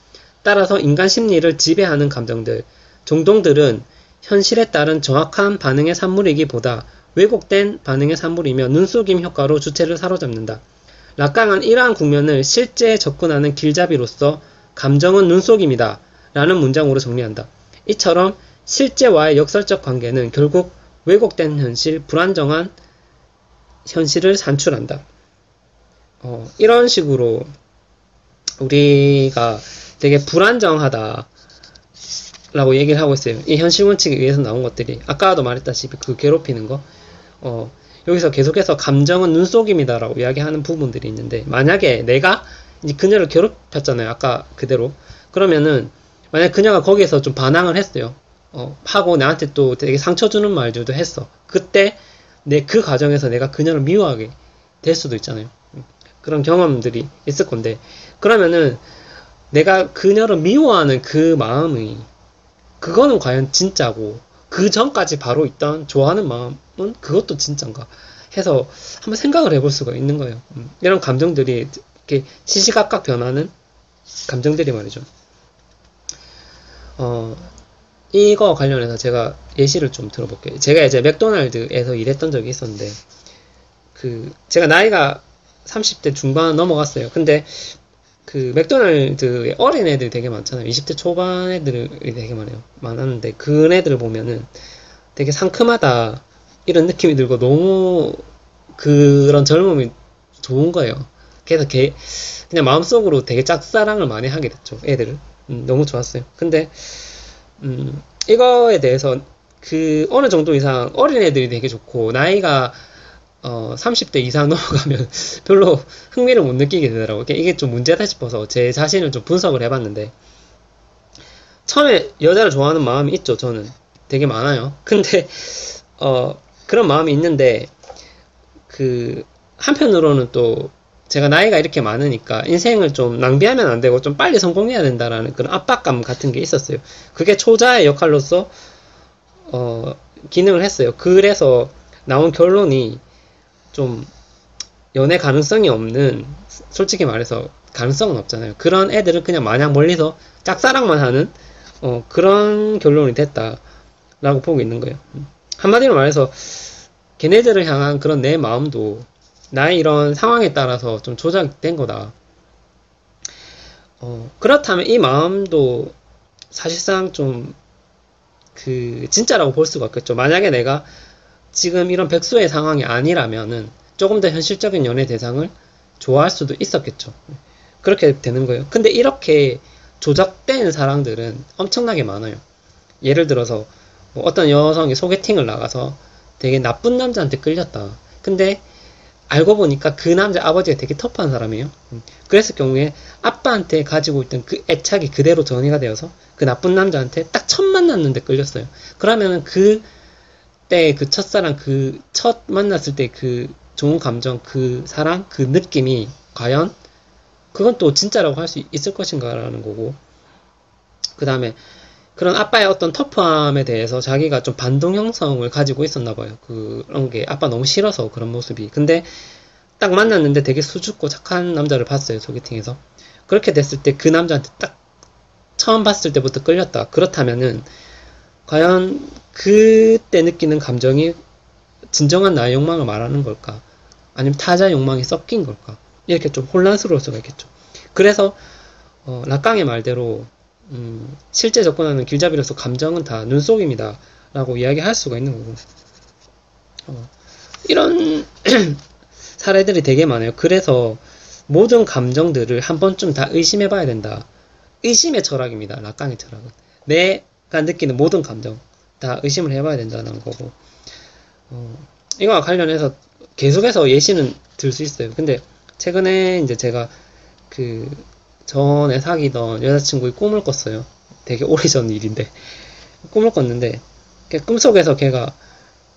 따라서 인간 심리를 지배하는 감정들, 정동들은 현실에 따른 정확한 반응의 산물이기보다 왜곡된 반응의 산물이며 눈속임 효과로 주체를 사로잡는다. 락강은 이러한 국면을 실제에 접근하는 길잡이로서 감정은 눈속임이다 라는 문장으로 정리한다. 이처럼 실제와의 역설적 관계는 결국 왜곡된 현실, 불안정한 현실을 산출한다. 이런 식으로 우리가 되게 불안정하다 라고 얘기를 하고 있어요. 이 현실 원칙에 의해서 나온 것들이 아까도 말했다시피 그 괴롭히는 거 여기서 계속해서 감정은 눈속임이다라고 이야기하는 부분들이 있는데, 만약에 내가 이제 그녀를 괴롭혔잖아요. 아까 그대로. 그러면은 만약 그녀가 거기에서 좀 반항을 했어요. 하고 나한테 또 되게 상처 주는 말들도 했어. 그때 그 과정에서 내가 그녀를 미워하게 될 수도 있잖아요. 그런 경험들이 있을 건데, 그러면은 내가 그녀를 미워하는 그 마음이, 그거는 과연 진짜고, 그 전까지 바로 있던 좋아하는 마음은 그것도 진짠가 해서 한번 생각을 해볼 수가 있는 거예요. 이런 감정들이 이렇게 시시각각 변하는 감정들이 말이죠. 이거 관련해서 제가 예시를 좀 들어볼게요. 제가 이제 맥도날드에서 일했던 적이 있었는데, 제가 나이가 30대 중반 넘어갔어요. 근데 맥도날드에 어린 애들이 되게 많잖아요. 20대 초반 애들이 되게 많았는데, 그 애들을 보면은 되게 상큼하다, 이런 느낌이 들고, 너무 그런 젊음이 좋은 거예요. 그래서 그냥 마음속으로 되게 짝사랑을 많이 하게 됐죠, 애들을. 너무 좋았어요. 근데, 이거에 대해서 어느 정도 이상 어린 애들이 되게 좋고, 나이가 30대 이상 넘어가면 별로 흥미를 못 느끼게 되더라고요. 이게 좀 문제다 싶어서 제 자신을 좀 분석을 해봤는데, 처음에 여자를 좋아하는 마음이 있죠, 저는. 되게 많아요. 근데, 그런 마음이 있는데, 한편으로는 또, 제가 나이가 이렇게 많으니까 인생을 좀 낭비하면 안 되고 좀 빨리 성공해야 된다라는 그런 압박감 같은 게 있었어요. 그게 초자의 역할로서, 기능을 했어요. 그래서 나온 결론이 좀 연애 가능성이 없는, 솔직히 말해서 가능성은 없잖아요. 그런 애들은 그냥 마냥 멀리서 짝사랑만 하는 그런 결론이 됐다라고 보고 있는 거예요. 한마디로 말해서 걔네들을 향한 그런 내 마음도 나의 이런 상황에 따라서 좀 조작된 거다. 그렇다면 이 마음도 사실상 좀 진짜라고 볼 수가 없겠죠. 만약에 내가 지금 이런 백수의 상황이 아니라면은 조금 더 현실적인 연애 대상을 좋아할 수도 있었겠죠. 그렇게 되는 거예요. 근데 이렇게 조작된 사람들은 엄청나게 많아요. 예를 들어서 뭐 어떤 여성이 소개팅을 나가서 되게 나쁜 남자한테 끌렸다. 근데 알고 보니까 그 남자 아버지가 되게 터프한 사람이에요. 그랬을 경우에 아빠한테 가지고 있던 그 애착이 그대로 전이가 되어서 그 나쁜 남자한테 딱 첫 만났는데 끌렸어요. 그러면은 그때 그 첫사랑, 첫 만났을 때 좋은 감정, 사랑, 느낌이 과연 그건 또 진짜라고 할 수 있을 것인가라는 거고, 그 다음에 그런 아빠의 어떤 터프함에 대해서 자기가 좀 반동 형성을 가지고 있었나 봐요. 그런 게 아빠 너무 싫어서 그런 모습이. 근데 딱 만났는데 되게 수줍고 착한 남자를 봤어요, 소개팅에서. 그렇게 됐을 때 그 남자한테 딱 처음 봤을 때부터 끌렸다. 그렇다면은 과연 그때 느끼는 감정이 진정한 나의 욕망을 말하는 걸까? 아니면 타자 욕망이 섞인 걸까? 이렇게 좀 혼란스러울 수가 있겠죠. 그래서 락강의 말대로 실제 접근하는 길잡이로서 감정은 다 눈속임이다 라고 이야기할 수가 있는 거고, 이런 사례들이 되게 많아요. 그래서 모든 감정들을 한 번쯤 다 의심해봐야 된다. 의심의 철학입니다, 락강의 철학은. 내가 느끼는 모든 감정 다 의심을 해봐야 된다는 거고, 이거와 관련해서 계속해서 예시는 들 수 있어요. 근데 최근에 이제 제가 전에 사귀던 여자친구의 꿈을 꿨어요. 되게 오래전 일인데 꿈을 꿨는데, 꿈속에서 걔가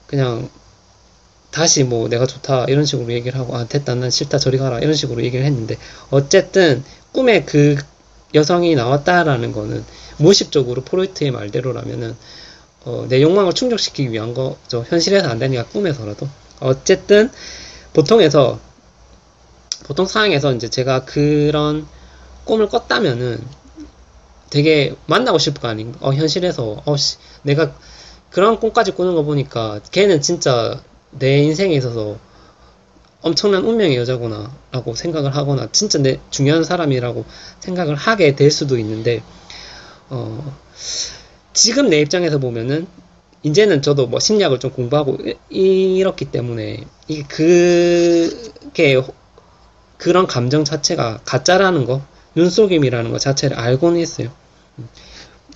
그냥 다시 뭐 내가 좋다 이런 식으로 얘기를 하고, 됐다 난 싫다 저리 가라 이런 식으로 얘기를 했는데, 어쨌든 꿈에 그 여성이 나왔다라는 거는 무의식적으로 프로이트의 말대로라면은 내 욕망을 충족시키기 위한 거죠. 현실에서 안 되니까 꿈에서라도. 어쨌든 보통 상황에서 이제 제가 그런 꿈을 꿨다면은 되게 만나고 싶을 거 아닌가. 현실에서 내가 그런 꿈까지 꾸는 거 보니까 걔는 진짜 내 인생에 있어서 엄청난 운명의 여자구나 라고 생각을 하거나 진짜 내 중요한 사람이라고 생각을 하게 될 수도 있는데, 지금 내 입장에서 보면은 이제는 저도 뭐 심리학을 좀 공부하고 이렇기 때문에 그게 그런 감정 자체가 가짜라는 거, 눈속임이라는 거 자체를 알고는 있어요.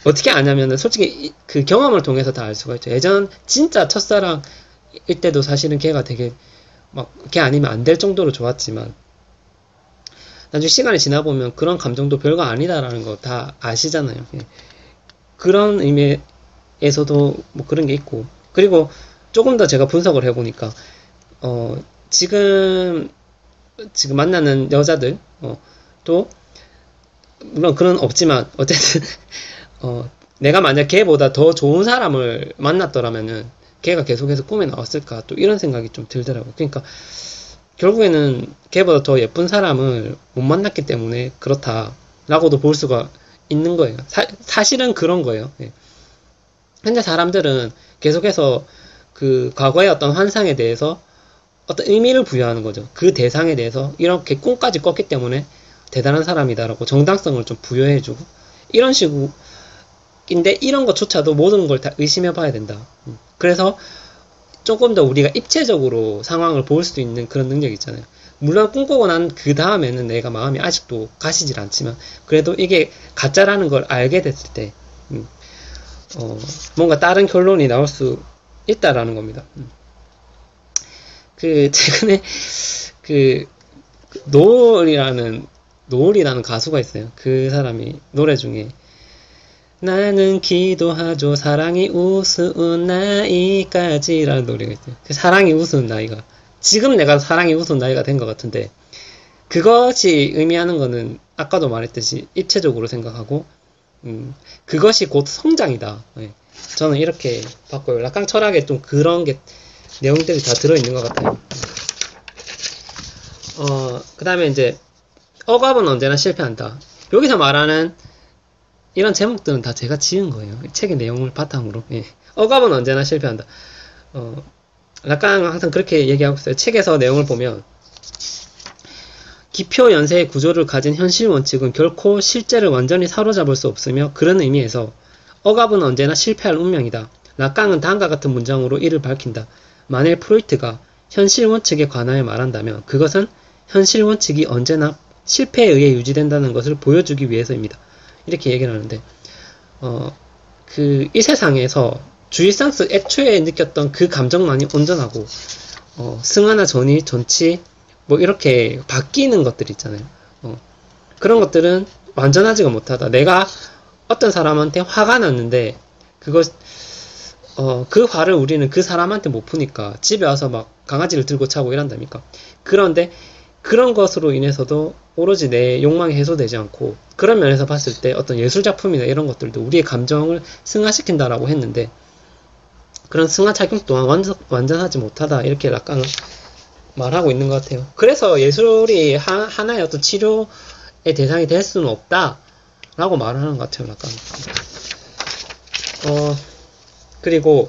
어떻게 아냐면은 솔직히 그 경험을 통해서 다 알 수가 있죠. 예전 진짜 첫사랑 이때도 사실은 걔가 되게 막 걔 아니면 안 될 정도로 좋았지만 나중에 시간이 지나보면 그런 감정도 별거 아니다라는 거 다 아시잖아요. 예. 그런 의미에서도 뭐 그런 게 있고, 그리고 조금 더 제가 분석을 해보니까 지금 만나는 여자들 또 물론 그런 없지만 어쨌든 내가 만약 걔보다 더 좋은 사람을 만났더라면은 걔가 계속해서 꿈에 나왔을까, 또 이런 생각이 좀 들더라고요. 그러니까 결국에는 걔보다 더 예쁜 사람을 못 만났기 때문에 그렇다라고도 볼 수가 있는 거예요. 사실은 그런 거예요. 예. 현재 사람들은 계속해서 그 과거의 어떤 환상에 대해서 어떤 의미를 부여하는 거죠. 그 대상에 대해서 이렇게 꿈까지 꿨기 때문에 대단한 사람이다라고 정당성을 좀 부여해주고, 이런 식인데 이런 것조차도 모든 걸 다 의심해 봐야 된다. 그래서 조금 더 우리가 입체적으로 상황을 볼 수 있는 그런 능력이 있잖아요. 물론 꿈꾸고 난 그 다음에는 내가 마음이 아직도 가시질 않지만 그래도 이게 가짜라는 걸 알게 됐을 때 뭔가 다른 결론이 나올 수 있다라는 겁니다. 그 최근에 그 노을이라는 가수가 있어요. 그 사람이 노래 중에 나는 기도하죠 사랑이 우스운 나이까지라는 노래가 있어요. 그 사랑이 우스운 나이가 지금 내가 사랑이 우스운 나이가 된 것 같은데, 그것이 의미하는 거는 아까도 말했듯이 입체적으로 생각하고 그것이 곧 성장이다. 네. 저는 이렇게 봤고요. 락강 철학에 좀 그런 게 내용들이 다 들어있는 것 같아요. 그 다음에 이제 억압은 언제나 실패한다. 여기서 말하는 이런 제목들은 다 제가 지은 거예요. 책의 내용을 바탕으로. 예. 억압은 언제나 실패한다. 락강은 항상 그렇게 얘기하고 있어요. 책에서 내용을 보면 기표 연쇄의 구조를 가진 현실 원칙은 결코 실제를 완전히 사로잡을 수 없으며, 그런 의미에서 억압은 언제나 실패할 운명이다. 락강은 다음과 같은 문장으로 이를 밝힌다. 만일 프로이트가 현실 원칙에 관하여 말한다면 그것은 현실 원칙이 언제나 실패에 의해 유지된다는 것을 보여주기 위해서입니다. 이렇게 얘기를 하는데, 이 세상에서 주일상스 애초에 느꼈던 그 감정만이 온전하고, 승하나 전이, 전치, 뭐 이렇게 바뀌는 것들 있잖아요. 그런 것들은 완전하지가 못하다. 내가 어떤 사람한테 화가 났는데, 그 화를 우리는 그 사람한테 못 푸니까 집에 와서 막 강아지를 들고 차고 이런답니까? 그런데 그런 것으로 인해서도 오로지 내 욕망이 해소되지 않고, 그런 면에서 봤을 때 어떤 예술작품이나 이런 것들도 우리의 감정을 승화시킨다라고 했는데, 그런 승화작용 또한 완전하지 못하다, 이렇게 락강은 말하고 있는 것 같아요. 그래서 예술이 하나의 어떤 치료의 대상이 될 수는 없다 라고 말하는 것 같아요, 락강은. 그리고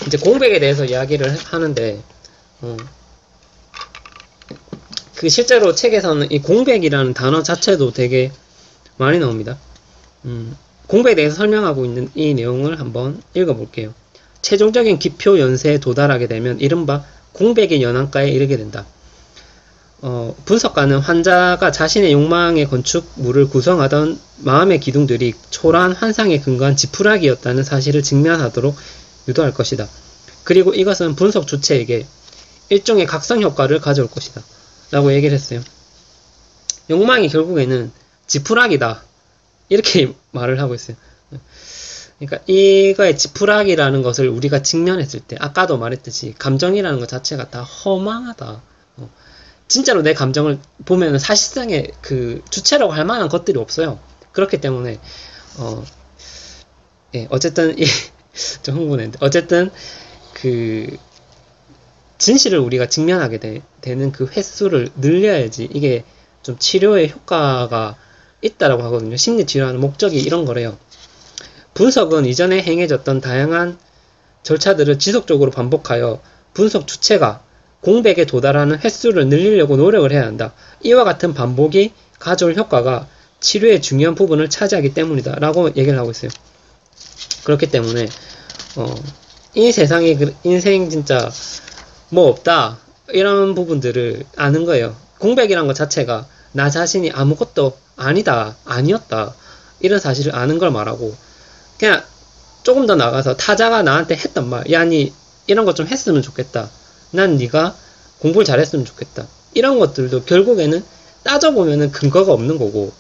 이제 공백에 대해서 이야기를 하는데, 그 실제로 책에서는 이 공백이라는 단어 자체도 되게 많이 나옵니다. 공백에 대해서 설명하고 있는 이 내용을 한번 읽어볼게요. 최종적인 기표 연세에 도달하게 되면 이른바 공백의 연안가에 이르게 된다. 분석가는 환자가 자신의 욕망의 건축물을 구성하던 마음의 기둥들이 초라한 환상에 근거한 지푸라기였다는 사실을 직면하도록 유도할 것이다. 그리고 이것은 분석 주체에게 일종의 각성 효과를 가져올 것이다 라고 얘기를 했어요. 욕망이 결국에는 지푸라기다, 이렇게 말을 하고 있어요. 그러니까 이거의 지푸라기라는 것을 우리가 직면했을 때, 아까도 말했듯이 감정이라는 것 자체가 다 허망하다. 진짜로 내 감정을 보면은 사실상의 그 주체라고 할 만한 것들이 없어요. 그렇기 때문에 어쨌든 좀 흥분했는데, 어쨌든 그 진실을 우리가 직면하게 되는 그 횟수를 늘려야지 이게 좀 치료의 효과가 있다라고 하거든요. 심리치료하는 목적이 이런 거래요. 분석은 이전에 행해졌던 다양한 절차들을 지속적으로 반복하여 분석 주체가 공백에 도달하는 횟수를 늘리려고 노력을 해야 한다. 이와 같은 반복이 가져올 효과가 치료의 중요한 부분을 차지하기 때문이다 라고 얘기를 하고 있어요. 그렇기 때문에 이 세상에 인생 진짜 뭐 없다, 이런 부분들을 아는 거예요. 공백이란 것 자체가 나 자신이 아무것도 아니다, 아니었다, 이런 사실을 아는 걸 말하고, 그냥 조금 더 나가서 타자가 나한테 했던 말, 야니 이런 것 좀 했으면 좋겠다. 난 네가 공부를 잘했으면 좋겠다. 이런 것들도 결국에는 따져보면은 근거가 없는 거고,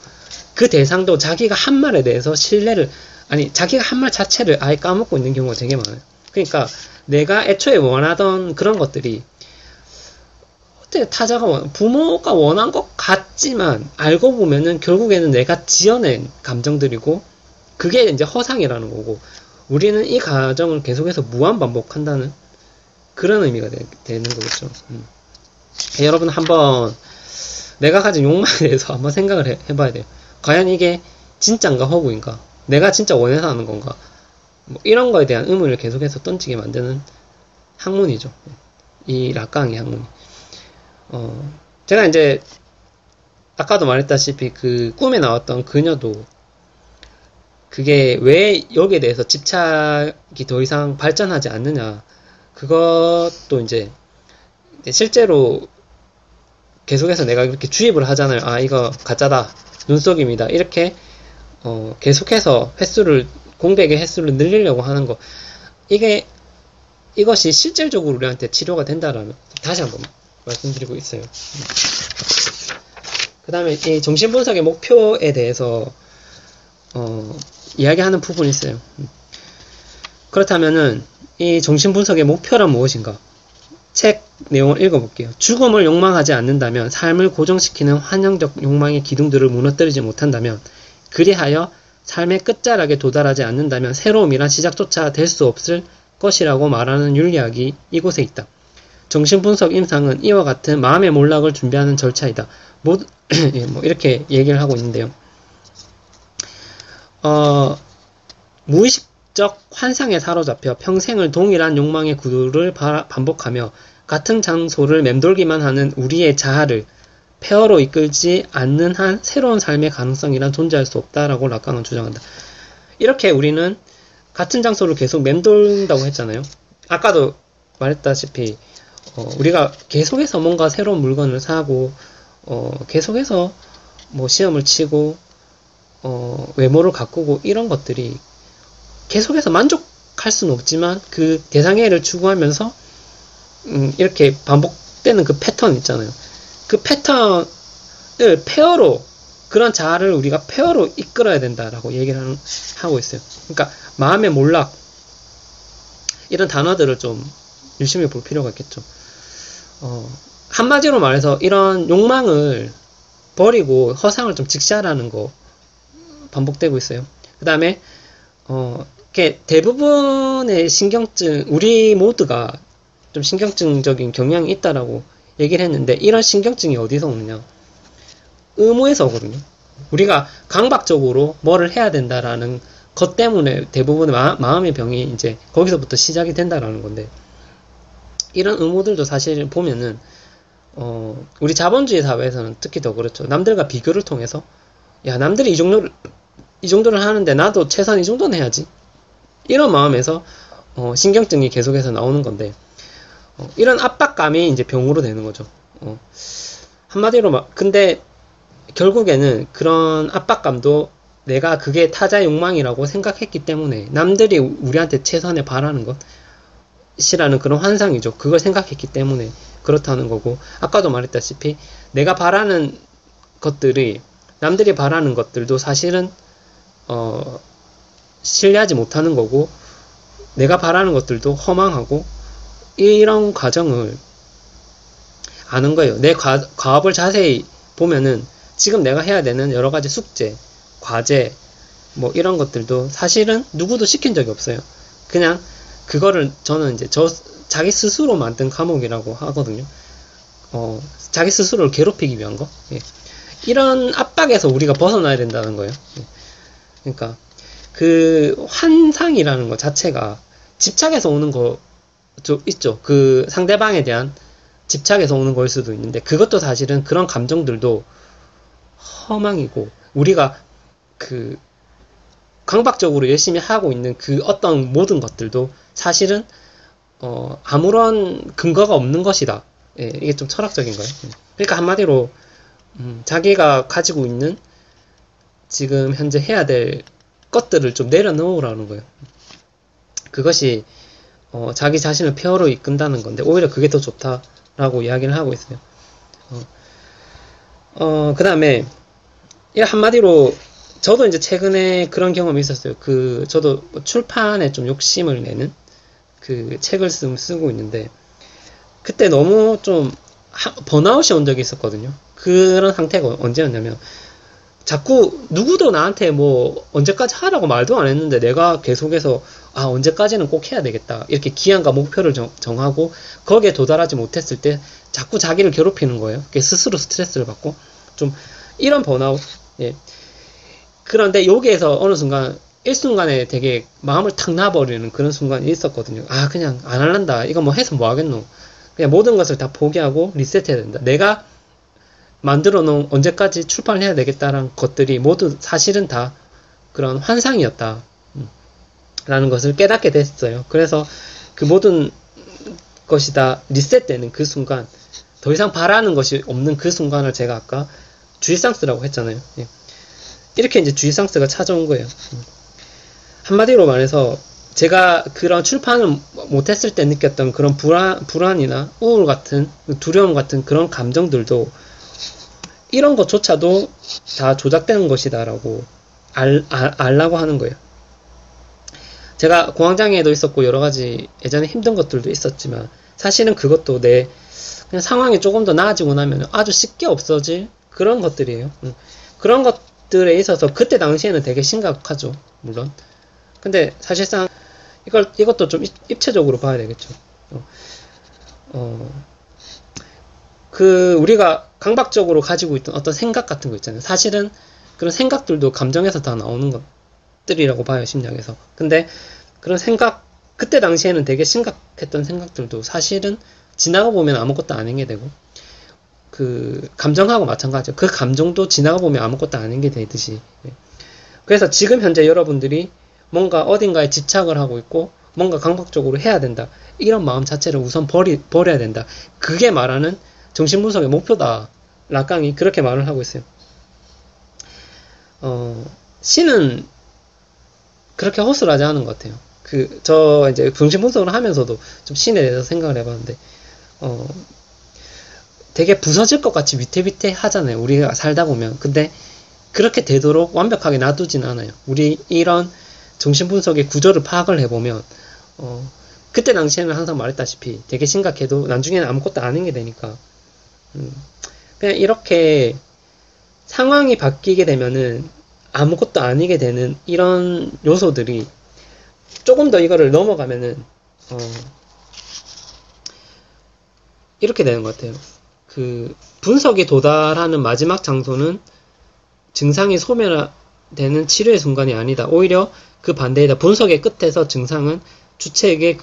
그 대상도 자기가 한 말에 대해서 신뢰를, 아니 자기가 한 말 자체를 아예 까먹고 있는 경우가 되게 많아요. 그러니까 내가 애초에 원하던 그런 것들이 어떻게 부모가 원한 것 같지만 알고 보면은 결국에는 내가 지어낸 감정들이고, 그게 이제 허상이라는 거고, 우리는 이 과정을 계속해서 무한 반복한다는 그런 의미가 되는 거겠죠. 여러분 한번 내가 가진 욕망에 대해서 한번 생각을 해봐야 돼요. 과연 이게 진짜인가 허구인가? 내가 진짜 원해서 하는 건가? 뭐 이런 거에 대한 의문을 계속해서 던지게 만드는 학문이죠. 이 락강의 학문이. 제가 이제 아까도 말했다시피 그 꿈에 나왔던 그녀도 그게 왜 여기에 대해서 집착이 더 이상 발전하지 않느냐, 그것도 이제 실제로 계속해서 내가 그렇게 주입을 하잖아요. 아, 이거 가짜다, 눈속임이다, 이렇게 계속해서 공백의 횟수를 늘리려고 하는 거, 이것이 실질적으로 우리한테 치료가 된다라면 다시 한번 말씀드리고 있어요. 그 다음에 이 정신분석의 목표에 대해서 이야기하는 부분이 있어요. 그렇다면은 이 정신분석의 목표란 무엇인가? 책 내용을 읽어볼게요. 죽음을 욕망하지 않는다면, 삶을 고정시키는 환영적 욕망의 기둥들을 무너뜨리지 못한다면, 그리하여 삶의 끝자락에 도달하지 않는다면 새로움이란 시작조차 될 수 없을 것이라고 말하는 윤리학이 이곳에 있다. 정신분석 임상은 이와 같은 마음의 몰락을 준비하는 절차이다. 뭐 이렇게 얘기를 하고 있는데요. 무의식적 환상에 사로잡혀 평생을 동일한 욕망의 구도를 반복하며 같은 장소를 맴돌기만 하는 우리의 자아를 폐허로 이끌지 않는 한 새로운 삶의 가능성이란 존재할 수 없다라고 락강은 주장한다. 이렇게 우리는 같은 장소를 계속 맴돌다고 했잖아요. 아까도 말했다시피 우리가 계속해서 뭔가 새로운 물건을 사고 계속해서 뭐 시험을 치고 외모를 가꾸고, 이런 것들이 계속해서 만족할 수는 없지만 그 대상애를 추구하면서 이렇게 반복되는 그 패턴 있잖아요. 그 패턴을 폐허로, 그런 자아를 우리가 폐허로 이끌어야 된다라고 얘기를 하고 있어요. 그러니까 마음의 몰락, 이런 단어들을 좀 유심히 볼 필요가 있겠죠. 한마디로 말해서 이런 욕망을 버리고 허상을 좀 직시하라는 거 반복되고 있어요. 그 다음에 이렇게 대부분의 신경증, 우리 모두가 좀 신경증적인 경향이 있다라고 얘기를 했는데, 이런 신경증이 어디서 오느냐? 의무에서 오거든요. 우리가 강박적으로 뭐를 해야 된다라는 것 때문에 대부분의 마음의 병이 이제 거기서부터 시작이 된다라는 건데, 이런 의무들도 사실 보면은 우리 자본주의 사회에서는 특히 더 그렇죠. 남들과 비교를 통해서, 야, 남들이 이 정도를 하는데 나도 최소한 이 정도는 해야지, 이런 마음에서 신경증이 계속해서 나오는 건데, 이런 압박감이 이제 병으로 되는 거죠. 한마디로 근데 결국에는 그런 압박감도 내가 그게 타자의 욕망이라고 생각했기 때문에, 남들이 우리한테 최선을 바라는 것이라는 그런 환상이죠. 그걸 생각했기 때문에 그렇다는 거고, 아까도 말했다시피 내가 바라는 것들이, 남들이 바라는 것들도 사실은 신뢰하지 못하는 거고, 내가 바라는 것들도 허망하고, 이런 과정을 아는 거예요. 내 과업을 자세히 보면은 지금 내가 해야 되는 여러 가지 숙제, 과제, 뭐 이런 것들도 사실은 누구도 시킨 적이 없어요. 그냥 그거를 저는 이제 자기 스스로 만든 과목이라고 하거든요. 자기 스스로를 괴롭히기 위한 거. 예. 이런 압박에서 우리가 벗어나야 된다는 거예요. 예. 그러니까 그 환상이라는 것 자체가 집착에서 오는 거 있죠. 그 상대방에 대한 집착에서 오는 걸 수도 있는데, 그것도 사실은 그런 감정들도 허망이고, 우리가 그 강박적으로 열심히 하고 있는 그 어떤 모든 것들도 사실은 아무런 근거가 없는 것이다. 예, 이게 좀 철학적인 거예요. 그러니까 한마디로 자기가 가지고 있는 지금 현재 해야 될 것들을 좀 내려놓으라는 거예요. 그것이 자기 자신을 폐허로 이끈다는 건데 오히려 그게 더 좋다라고 이야기를 하고 있어요. 그 다음에 한마디로 저도 이제 최근에 그런 경험이 있었어요. 저도 출판에 좀 욕심을 내는 그 책을 쓰고 있는데 그때 너무 좀 번아웃이 온 적이 있었거든요. 그런 상태가 언제였냐면 자꾸 누구도 나한테 뭐 언제까지 하라고 말도 안 했는데 내가 계속해서 언제까지는 꼭 해야 되겠다 이렇게 기한과 목표를 정하고 거기에 도달하지 못했을 때 자꾸 자기를 괴롭히는 거예요. 스스로 스트레스를 받고 좀 이런 번아웃. 예. 그런데 여기에서 어느 순간 일순간에 되게 마음을 탁 놔버리는 그런 순간이 있었거든요. 그냥 안 할란다. 이거 뭐 해서 뭐 하겠노. 그냥 모든 것을 다 포기하고 리셋해야 된다. 내가 만들어 놓은 언제까지 출판을 해야 되겠다라는 것들이 모두 사실은 다 그런 환상이었다. 라는 것을 깨닫게 됐어요. 그래서 그 모든 것이 다 리셋되는 그 순간, 더 이상 바라는 것이 없는 그 순간을 제가 아까 주의상스라고 했잖아요. 예. 이렇게 이제 주의상스가 찾아온 거예요. 한마디로 말해서 제가 그런 출판을 못했을 때 느꼈던 그런 불안이나 우울 같은 두려움 같은 그런 감정들도 이런 것조차도 다 조작되는 것이다라고 알라고 하는 거예요. 제가 공황장애도 있었고 여러 가지 예전에 힘든 것들도 있었지만 사실은 그것도 내 그냥 상황이 조금 더 나아지고 나면 아주 쉽게 없어질 그런 것들이에요. 그런 것들에 있어서 그때 당시에는 되게 심각하죠. 물론. 근데 사실상 이것도 좀 입체적으로 봐야 되겠죠. 우리가 강박적으로 가지고 있던 어떤 생각 같은 거 있잖아요. 사실은 그런 생각들도 감정에서 다 나오는 것들이라고 봐요, 심리학에서. 근데 그런 생각, 그때 당시에는 되게 심각했던 생각들도 사실은 지나가 보면 아무것도 아닌 게 되고, 감정하고 마찬가지죠. 그 감정도 지나가 보면 아무것도 아닌 게 되듯이. 그래서 지금 현재 여러분들이 뭔가 어딘가에 집착을 하고 있고, 뭔가 강박적으로 해야 된다. 이런 마음 자체를 우선 버려야 된다. 그게 말하는 정신분석의 목표다. 라깡이 그렇게 말을 하고 있어요. 신은 그렇게 허술하지 않은 것 같아요. 저 이제 정신분석을 하면서도 좀 신에 대해서 생각을 해봤는데, 되게 부서질 것 같이 위태위태 하잖아요. 우리가 살다 보면. 근데 그렇게 되도록 완벽하게 놔두진 않아요. 우리 이런 정신분석의 구조를 파악을 해보면, 그때 당시에는 항상 말했다시피 되게 심각해도 나중에는 아무것도 아닌 게 되니까, 그냥 이렇게 상황이 바뀌게 되면은 아무것도 아니게 되는 이런 요소들이 조금 더 이거를 넘어가면은, 이렇게 되는 것 같아요. 분석에 도달하는 마지막 장소는 증상이 소멸되는 치료의 순간이 아니다. 오히려 그 반대이다. 분석의 끝에서 증상은 주체에게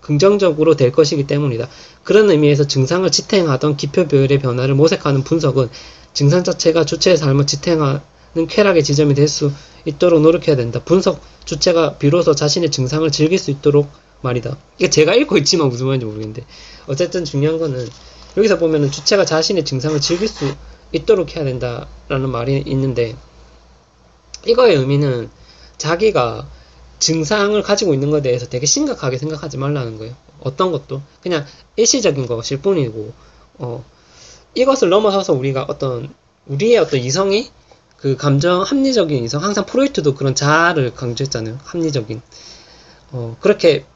긍정적으로 될 것이기 때문이다. 그런 의미에서 증상을 지탱하던 기표배열의 변화를 모색하는 분석은 증상 자체가 주체의 삶을 지탱하는 쾌락의 지점이 될 수 있도록 노력해야 된다. 분석 주체가 비로소 자신의 증상을 즐길 수 있도록 말이다. 이게 제가 읽고 있지만 무슨 말인지 모르겠는데 어쨌든 중요한 거는 여기서 보면은 주체가 자신의 증상을 즐길 수 있도록 해야 된다라는 말이 있는데 이거의 의미는 자기가 증상을 가지고 있는 것에 대해서 되게 심각하게 생각하지 말라는 거예요. 어떤 것도 그냥 일시적인 것일 뿐이고 이것을 넘어서서 우리가 우리의 어떤 이성이 감정 합리적인 이성, 항상 프로이트도 그런 자아를 강조했잖아요. 합리적인 그렇게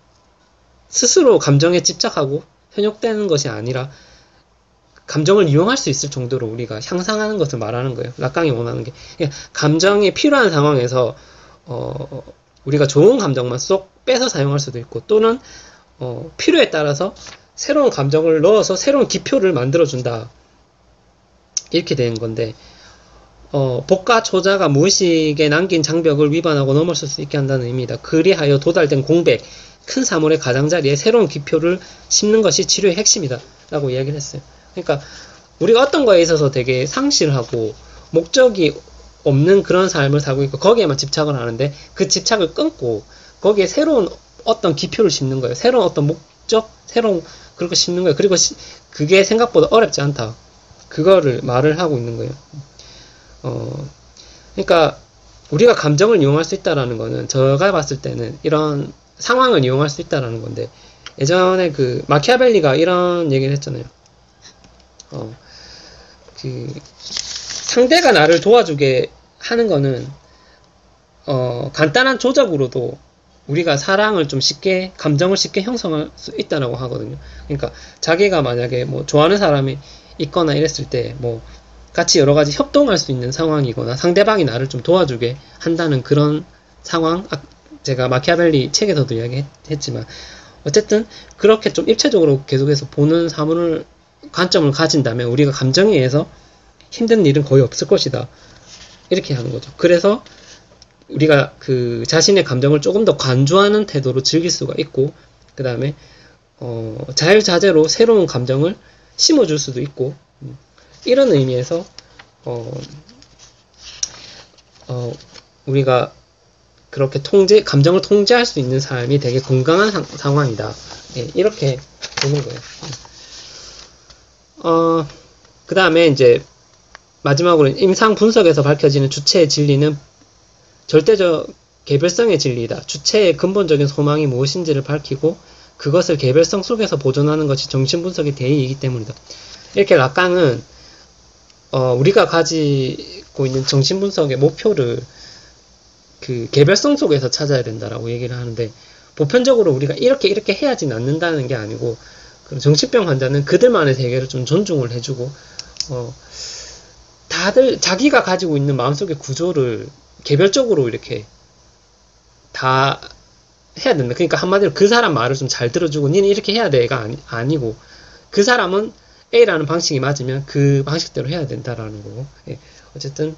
스스로 감정에 집착하고 현혹되는 것이 아니라 감정을 이용할 수 있을 정도로 우리가 향상하는 것을 말하는 거예요. 라깡이 원하는 게 감정이 필요한 상황에서 우리가 좋은 감정만 쏙 빼서 사용할 수도 있고 또는 필요에 따라서 새로운 감정을 넣어서 새로운 기표를 만들어준다. 이렇게 되는 건데 복과 초자가 무의식에 남긴 장벽을 위반하고 넘어설 수 있게 한다는 의미이다. 그리하여 도달된 공백, 큰 사물의 가장자리에 새로운 기표를 심는 것이 치료의 핵심이다. 라고 이야기를 했어요. 그러니까 우리가 어떤 거에 있어서 되게 상실하고 목적이 없는 그런 삶을 살고 있고 거기에만 집착을 하는데 그 집착을 끊고 거기에 새로운 어떤 기표를 심는 거예요. 새로운 어떤 목적, 새로운 그런 거 심는 거예요. 그리고 그게 생각보다 어렵지 않다. 그거를 말을 하고 있는 거예요. 그러니까 우리가 감정을 이용할 수 있다라는 거는 제가 봤을 때는 이런 상황을 이용할 수 있다라는 건데, 예전에 그 마키아벨리가 이런 얘기를 했잖아요. 그 상대가 나를 도와주게 하는 거는 간단한 조작으로도 우리가 사랑을 좀 쉽게, 감정을 쉽게 형성할 수 있다라고 하거든요. 그러니까 자기가 만약에 뭐 좋아하는 사람이 있거나 이랬을 때 뭐 같이 여러 가지 협동할 수 있는 상황이거나 상대방이 나를 좀 도와주게 한다는 그런 상황, 제가 마키아벨리 책에서도 이야기했지만 어쨌든 그렇게 좀 입체적으로 계속해서 보는 관점을 가진다면 우리가 감정에 의해서 힘든 일은 거의 없을 것이다. 이렇게 하는 거죠. 그래서 우리가 그 자신의 감정을 조금 더 관조하는 태도로 즐길 수가 있고, 그 다음에 자유자재로 새로운 감정을 심어줄 수도 있고, 이런 의미에서 우리가 그렇게 감정을 통제할 수 있는 삶이 되게 건강한 상황이다. 예, 이렇게 보는 거예요. 그 다음에 이제 마지막으로 임상 분석에서 밝혀지는 주체의 진리는 절대적 개별성의 진리이다. 주체의 근본적인 소망이 무엇인지를 밝히고 그것을 개별성 속에서 보존하는 것이 정신분석의 대의이기 때문이다. 이렇게 락강은 우리가 가지고 있는 정신분석의 목표를 그 개별성 속에서 찾아야 된다라고 얘기를 하는데, 보편적으로 우리가 이렇게 해야지는 않는다는 게 아니고, 정신병 환자는 그들만의 세계를 좀 존중을 해주고, 다들 자기가 가지고 있는 마음속의 구조를 개별적으로 이렇게 다 해야 된다. 그러니까 한마디로 그 사람 말을 좀 잘 들어주고, 니는 이렇게 해야 돼가 아니고, 그 사람은 A라는 방식이 맞으면 그 방식대로 해야 된다라는 거고, 예. 어쨌든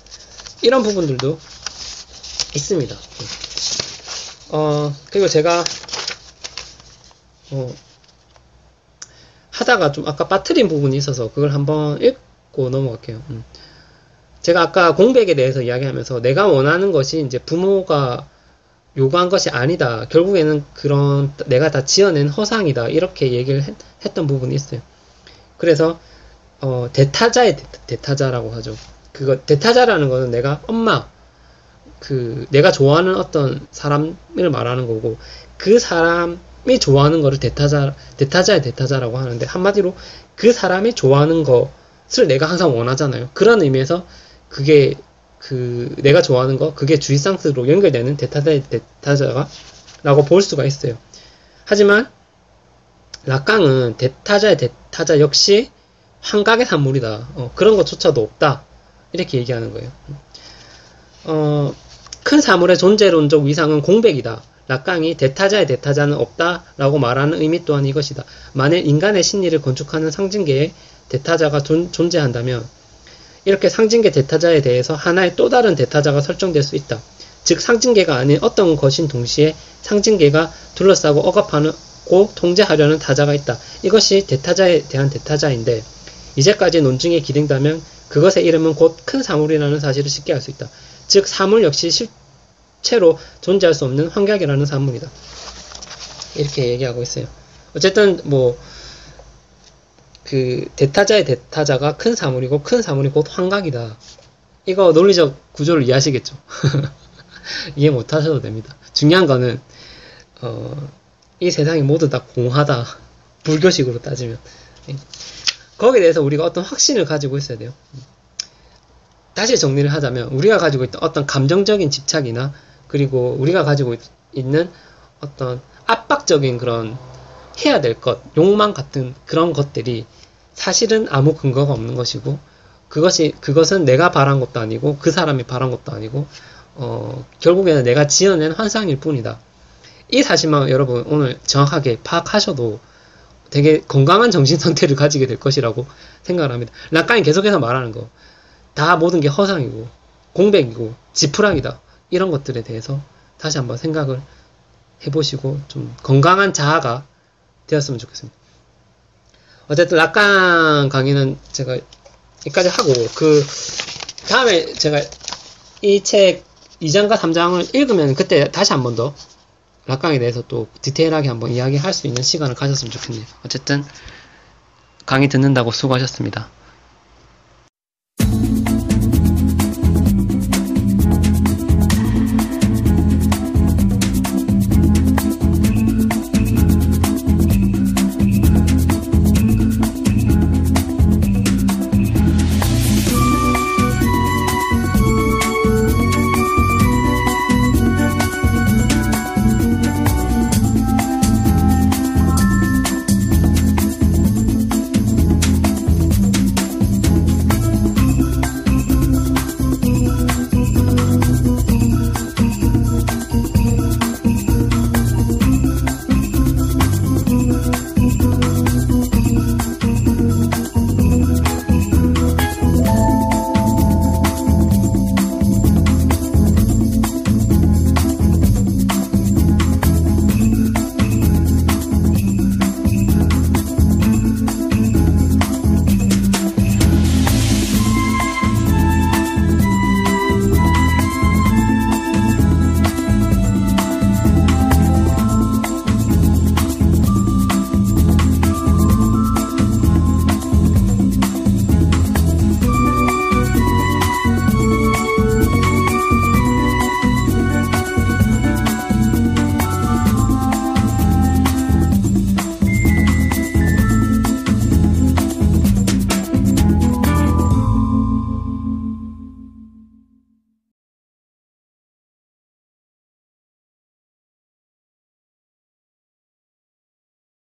이런 부분들도 있습니다. 그리고 제가 하다가 좀 아까 빠뜨린 부분이 있어서 그걸 한번 읽고 넘어갈게요. 제가 아까 공백에 대해서 이야기하면서 내가 원하는 것이 이제 부모가 요구한 것이 아니다. 결국에는 그런 내가 다 지어낸 허상이다. 이렇게 얘기를 했던 부분이 있어요. 그래서 대타자의 대타자라고 하죠. 그거 대타자라는 거는 내가 내가 좋아하는 어떤 사람을 말하는 거고, 그 사람이 좋아하는 거를 대타자의 대타자라고 하는데, 한마디로 그 사람이 좋아하는 것을 내가 항상 원하잖아요. 그런 의미에서 그게 내가 좋아하는 거, 그게 주의상스로 연결되는 대타자의 대타자라고 볼 수가 있어요. 하지만 락강은 대타자의 대타자 역시 환각의 산물이다. 그런 것조차도 없다. 이렇게 얘기하는 거예요. 큰 사물의 존재론적 위상은 공백이다. 락강이 대타자의 대타자는 없다라고 말하는 의미 또한 이것이다. 만일 인간의 심리를 건축하는 상징계의 대타자가 존재한다면 이렇게 상징계 대타자에 대해서 하나의 또 다른 대타자가 설정될 수 있다. 즉 상징계가 아닌 어떤 것인 동시에 상징계가 둘러싸고 억압하고 통제하려는 타자가 있다. 이것이 대타자에 대한 대타자인데, 이제까지 논증에 기댄다면 그것의 이름은 곧 큰 사물이라는 사실을 쉽게 알 수 있다. 즉 사물 역시 실체로 존재할 수 없는 환각이라는 사물이다. 이렇게 얘기하고 있어요. 어쨌든 대타자의 대타자가 큰 사물이고 큰 사물이 곧 환각이다. 이거 논리적 구조를 이해하시겠죠? 이해 못하셔도 됩니다. 중요한 거는 이 세상이 모두 다 공하다. 불교식으로 따지면. 거기에 대해서 우리가 어떤 확신을 가지고 있어야 돼요. 다시 정리를 하자면 우리가 가지고 있던 어떤 감정적인 집착이나, 그리고 우리가 가지고 있는 어떤 압박적인 그런 해야 될 것, 욕망 같은 그런 것들이 사실은 아무 근거가 없는 것이고, 그것은 내가 바란 것도 아니고 그 사람이 바란 것도 아니고 결국에는 내가 지어낸 환상일 뿐이다. 이 사실만 여러분 오늘 정확하게 파악하셔도 되게 건강한 정신상태를 가지게 될 것이라고 생각을 합니다. 락강이 계속해서 말하는 거, 다 모든 게 허상이고 공백이고 지푸라기다. 이런 것들에 대해서 다시 한번 생각을 해보시고 좀 건강한 자아가 되었으면 좋겠습니다. 어쨌든 락강 강의는 제가 여기까지 하고, 그 다음에 제가 이 책 2장과 3장을 읽으면 그때 다시 한 번 더 락강에 대해서 또 디테일하게 한번 이야기할 수 있는 시간을 가졌으면 좋겠네요. 어쨌든 강의 듣는다고 수고하셨습니다.